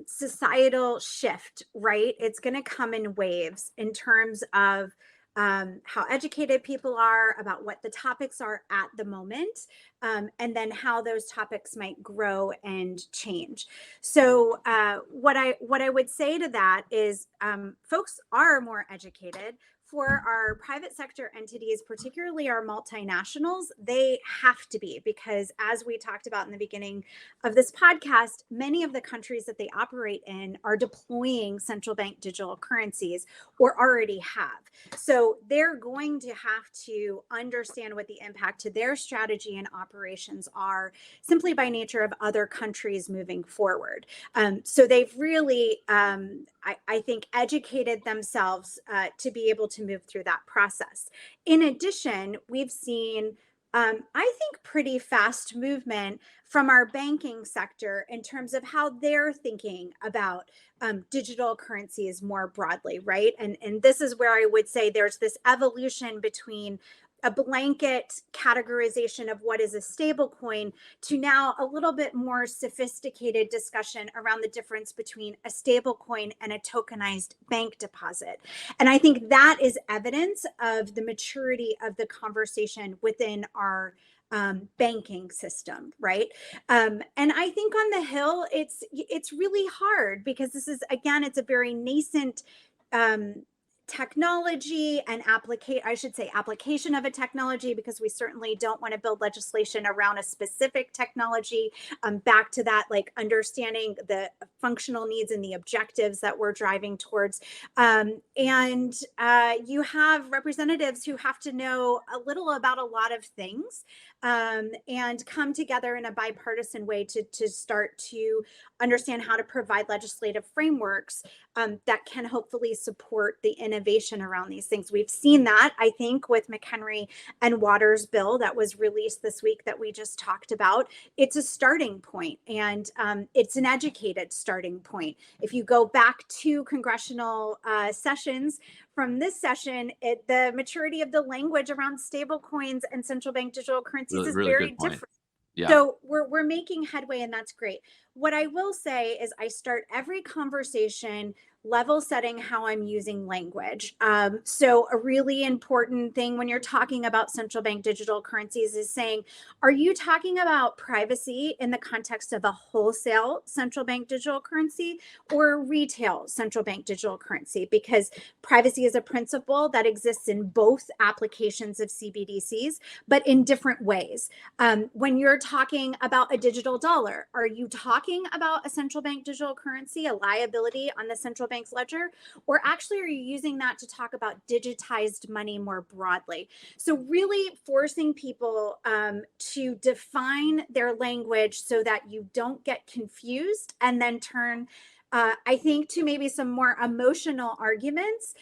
societal shift, right, it's going to come in waves in terms of how educated people are about what the topics are at the moment, and then how those topics might grow and change. So what I would say to that is folks are more educated. For our private sector entities, particularly our multinationals, they have to be, because as we talked about in the beginning of this podcast, many of the countries that they operate in are deploying central bank digital currencies or already have. So they're going to have to understand what the impact to their strategy and operations are, simply by nature of other countries moving forward. So they've really, I think, educated themselves to be able to move through that process. In addition, we've seen, I think, pretty fast movement from our banking sector in terms of how they're thinking about digital currencies more broadly, right? And this is where I would say there's this evolution between a blanket categorization of what is a stable coin to now a little bit more sophisticated discussion around the difference between a stable coin and a tokenized bank deposit. And I think that is evidence of the maturity of the conversation within our banking system, right? And I think on the Hill, it's really hard because this is, again, it's a very nascent technology and application of a technology, because we certainly don't want to build legislation around a specific technology. Back to that, like understanding the functional needs and the objectives that we're driving towards. And you have representatives who have to know a little about a lot of things and come together in a bipartisan way to start to understand how to provide legislative frameworks that can hopefully support the innovation around these things. We've seen that, I think, with McHenry and Waters' bill that was released this week that we just talked about. It's a starting point, and it's an educated starting point. If you go back to congressional sessions from this session, the maturity of the language around stable coins and central bank digital currencies is very different. Yeah. So we're making headway, and that's great. What I will say is I start every conversation level setting how I'm using language. So a really important thing when you're talking about central bank digital currencies is saying, are you talking about privacy in the context of a wholesale central bank digital currency or retail central bank digital currency? Because privacy is a principle that exists in both applications of CBDCs, but in different ways. When you're talking about a digital dollar, are you talking about a central bank digital currency, a liability on the central bank's ledger, or actually are you using that to talk about digitized money more broadly? So really forcing people to define their language so that you don't get confused and then turn I think to maybe some more emotional arguments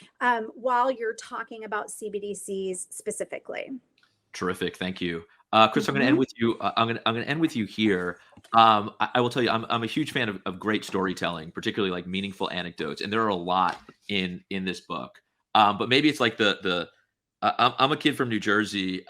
while you're talking about CBDCs specifically. Terrific, thank you, Chris. I'm going to end with you. I'm going to end with you here. I will tell you, I'm a huge fan of great storytelling, particularly like meaningful anecdotes, and there are a lot in this book. But maybe it's like I'm a kid from New Jersey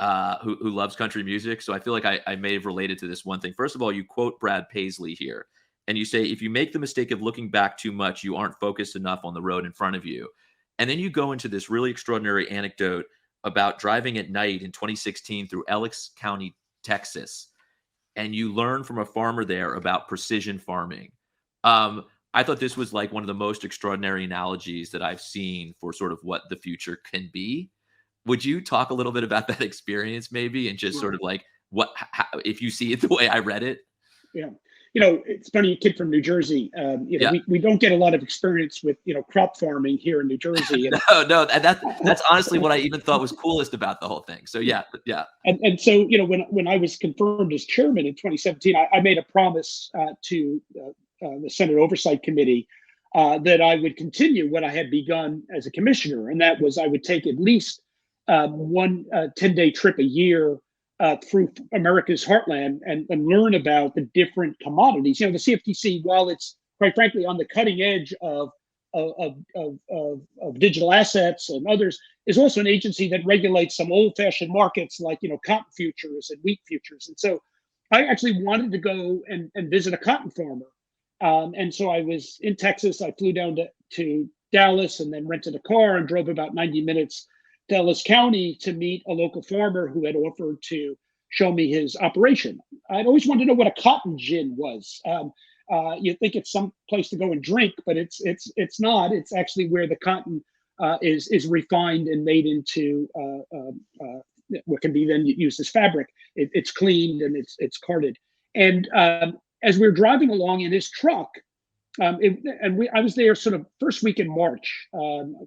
who loves country music, so I feel like I may have related to this one thing. First of all, you quote Brad Paisley here. And you say, if you make the mistake of looking back too much, you aren't focused enough on the road in front of you. And then you go into this really extraordinary anecdote about driving at night in 2016 through Ellis County, Texas. And you learn from a farmer there about precision farming. I thought this was like one of the most extraordinary analogies that I've seen for sort of what the future can be. Would you talk a little bit about that experience maybe, and just sort of like if you see it the way I read it? Yeah. It's funny, a kid from New Jersey, we don't get a lot of experience with, crop farming here in New Jersey. No, that's honestly what I even thought was coolest about the whole thing. So yeah. And so, when I was confirmed as chairman in 2017, I made a promise to the Senate Oversight Committee that I would continue what I had begun as a commissioner. And that was I would take at least one 10-day trip a year through America's heartland and learn about the different commodities. The CFTC, while it's quite frankly on the cutting edge of digital assets and others, is also an agency that regulates some old-fashioned markets like cotton futures and wheat futures. And so I actually wanted to go and visit a cotton farmer. And so I was in Texas. I flew down to Dallas and then rented a car and drove about 90 minutes to Ellis County to meet a local farmer who had offered to show me his operation. I'd always wanted to know what a cotton gin was. You think it's some place to go and drink, but it's not. It's actually where the cotton is refined and made into what can be then used as fabric. It's cleaned and it's carded. And as we were driving along in his truck, I was there sort of first week in March. I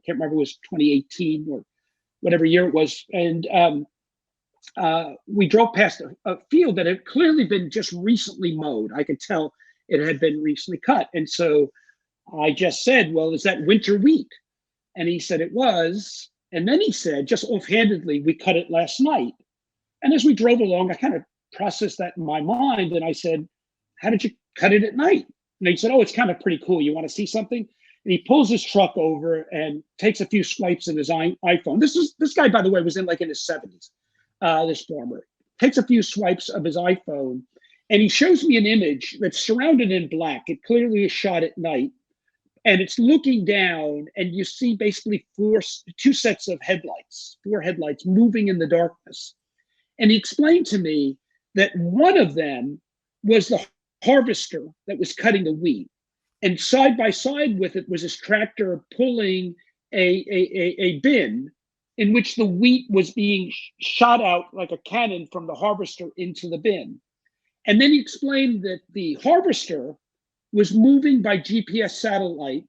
can't remember, it was 2018 or whatever year it was. And we drove past a field that had clearly been just recently mowed. I could tell it had been recently cut. And so I just said, well, is that winter wheat? And he said it was. And then he said, just offhandedly, we cut it last night. And as we drove along, I kind of processed that in my mind. And I said, how did you cut it at night? And he said, oh, it's kind of pretty cool. You want to see something? And he pulls his truck over and takes a few swipes in his iPhone. This guy, by the way, was in his 70s. This farmer takes a few swipes of his iPhone, and he shows me an image that's surrounded in black. It clearly is shot at night, and it's looking down, and you see basically two sets of four headlights moving in the darkness. And he explained to me that one of them was the harvester that was cutting the wheat. And side by side with it was his tractor pulling a bin in which the wheat was being shot out like a cannon from the harvester into the bin. And then he explained that the harvester was moving by GPS satellite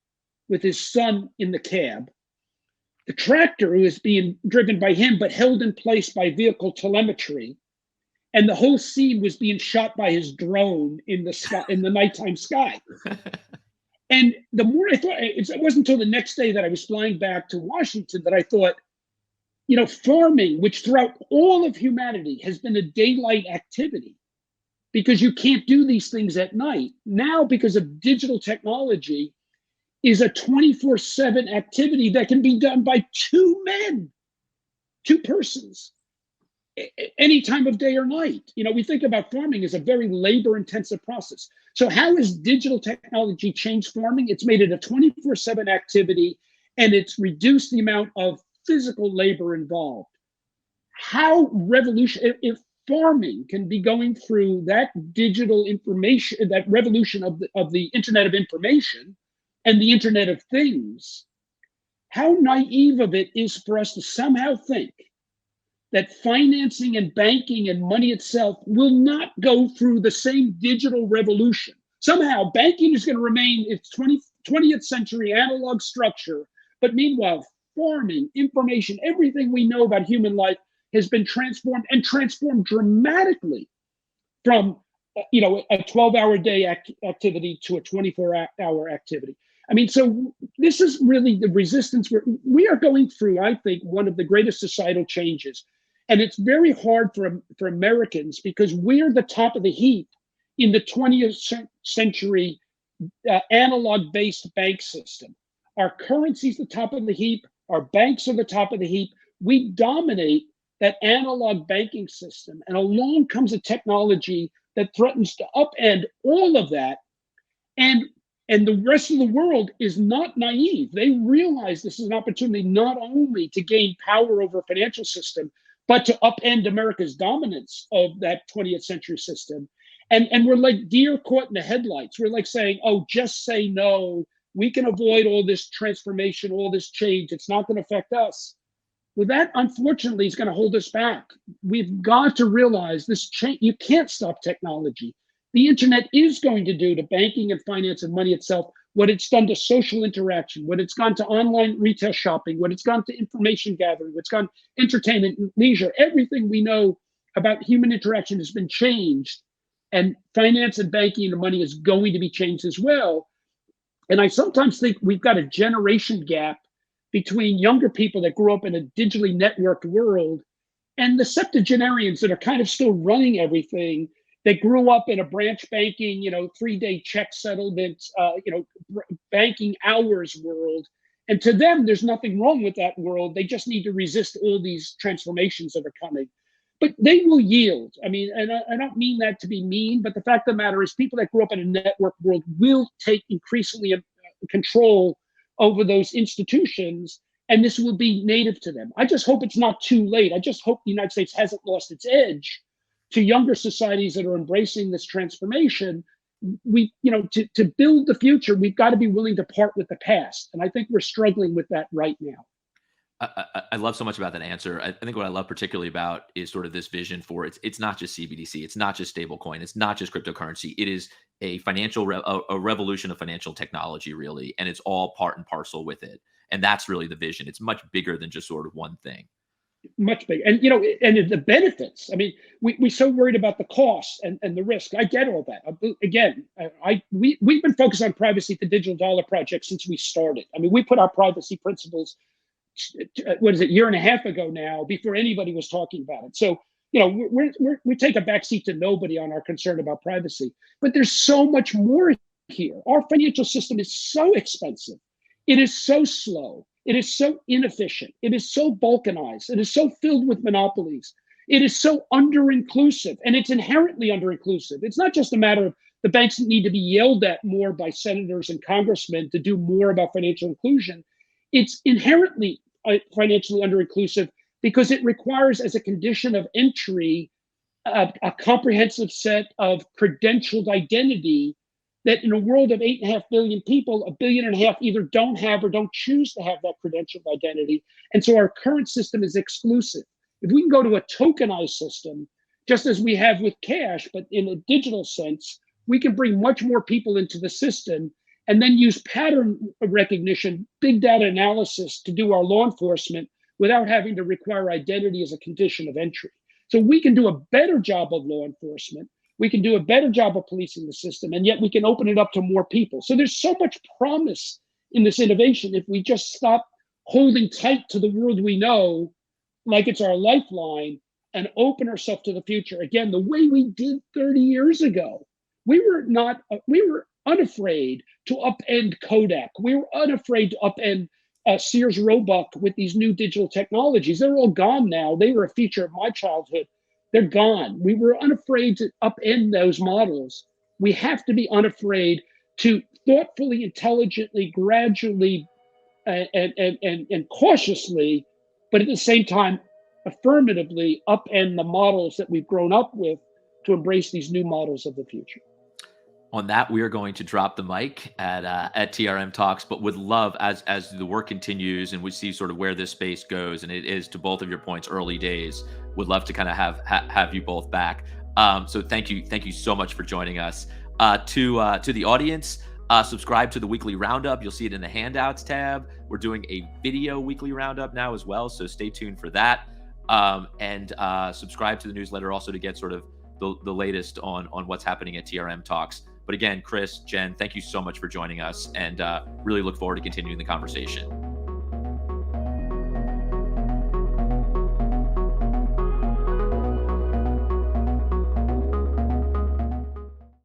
with his son in the cab. The tractor was being driven by him, but held in place by vehicle telemetry. And the whole scene was being shot by his drone in the nighttime sky. And the more I thought, it wasn't until the next day that I was flying back to Washington that I thought, farming, which throughout all of humanity has been a daylight activity, because you can't do these things at night. Now, because of digital technology, is a 24/7 activity that can be done by two persons, any time of day or night. We think about farming as a very labor-intensive process. So how has digital technology changed farming? It's made it a 24/7 activity, and it's reduced the amount of physical labor involved. How if farming can be going through that digital information, that revolution of the Internet of Information and the Internet of Things, how naive of it is for us to somehow think that financing and banking and money itself will not go through the same digital revolution. Somehow banking is going to remain its 20th century analog structure, but meanwhile, farming, information, everything we know about human life has been transformed and transformed dramatically from a 12-hour day activity to a 24-hour activity. I mean, so this is really the resistance we are going through, I think, one of the greatest societal changes. And it's very hard for Americans because we're the top of the heap in the 20th century analog-based bank system. Our currency's the top of the heap. Our banks are the top of the heap. We dominate that analog banking system. And along comes a technology that threatens to upend all of that. And the rest of the world is not naive. They realize this is an opportunity not only to gain power over a financial system, but to upend America's dominance of that 20th century system. And we're like deer caught in the headlights. We're like saying, oh, just say no. We can avoid all this transformation, all this change. It's not going to affect us. Well, that unfortunately is going to hold us back. We've got to realize this change. You can't stop technology. The internet is going to do to banking and finance and money itself what it's done to social interaction, what it's gone to online retail shopping, what it's gone to information gathering, what's gone entertainment and leisure. Everything we know about human interaction has been changed, and finance and banking and money is going to be changed as well. And I sometimes think we've got a generation gap between younger people that grew up in a digitally networked world and the septuagenarians that are kind of still running everything, that grew up in a branch banking, 3-day check settlement, banking hours world. And to them, there's nothing wrong with that world. They just need to resist all these transformations that are coming. But they will yield. I mean, and I don't mean that to be mean, but the fact of the matter is people that grew up in a network world will take increasingly control over those institutions, and this will be native to them. I just hope it's not too late. I just hope the United States hasn't lost its edge to younger societies that are embracing this transformation. To build the future, we've got to be willing to part with the past. And I think we're struggling with that right now. I love so much about that answer. I think what I love particularly about is sort of this vision for it's not just CBDC, it's not just stablecoin, it's not just cryptocurrency. It is a a revolution of financial technology, really, and it's all part and parcel with it. And that's really the vision. It's much bigger than just sort of one thing. Much bigger, and and the benefits. I mean, we're so worried about the costs and the risk. I get all that. Again, we've been focused on privacy at the Digital Dollar Project since we started. I mean, we put our privacy principles, year and a half ago now, before anybody was talking about it. So, we take a backseat to nobody on our concern about privacy. But there's so much more here. Our financial system is so expensive. It is so slow. It is so inefficient. It is so balkanized. It is so filled with monopolies. It is so under-inclusive, and it's inherently under-inclusive. It's not just a matter of the banks need to be yelled at more by senators and congressmen to do more about financial inclusion. It's inherently financially under-inclusive because it requires, as a condition of entry, a comprehensive set of credentialed identity that in a world of 8.5 billion people, 1.5 billion either don't have or don't choose to have that credentialed identity. And so our current system is exclusive. If we can go to a tokenized system, just as we have with cash, but in a digital sense, we can bring much more people into the system and then use pattern recognition, big data analysis to do our law enforcement without having to require identity as a condition of entry. So we can do a better job of law enforcement. We can do a better job of policing the system, and yet we can open it up to more people. So there's so much promise in this innovation if we just stop holding tight to the world we know, like it's our lifeline, and open ourselves to the future. Again, the way we did 30 years ago. We were unafraid to upend Kodak. We were unafraid to upend Sears Roebuck with these new digital technologies. They're all gone now. They were a feature of my childhood. They're gone. We were unafraid to upend those models. We have to be unafraid to thoughtfully, intelligently, gradually, and cautiously, but at the same time, affirmatively upend the models that we've grown up with to embrace these new models of the future. On that, we are going to drop the mic at TRM Talks, but would love, as the work continues and we see sort of where this space goes, and it is, to both of your points, early days, would love to kind of have you both back. So thank you so much for joining us. To the audience, Subscribe to the weekly roundup. You'll see it in the handouts tab. We're doing a video weekly roundup now as well, so stay tuned for that. And subscribe to the newsletter also to get sort of the latest on what's happening at TRM Talks. But again, Chris, Jen, thank you so much for joining us, and really look forward to continuing the conversation.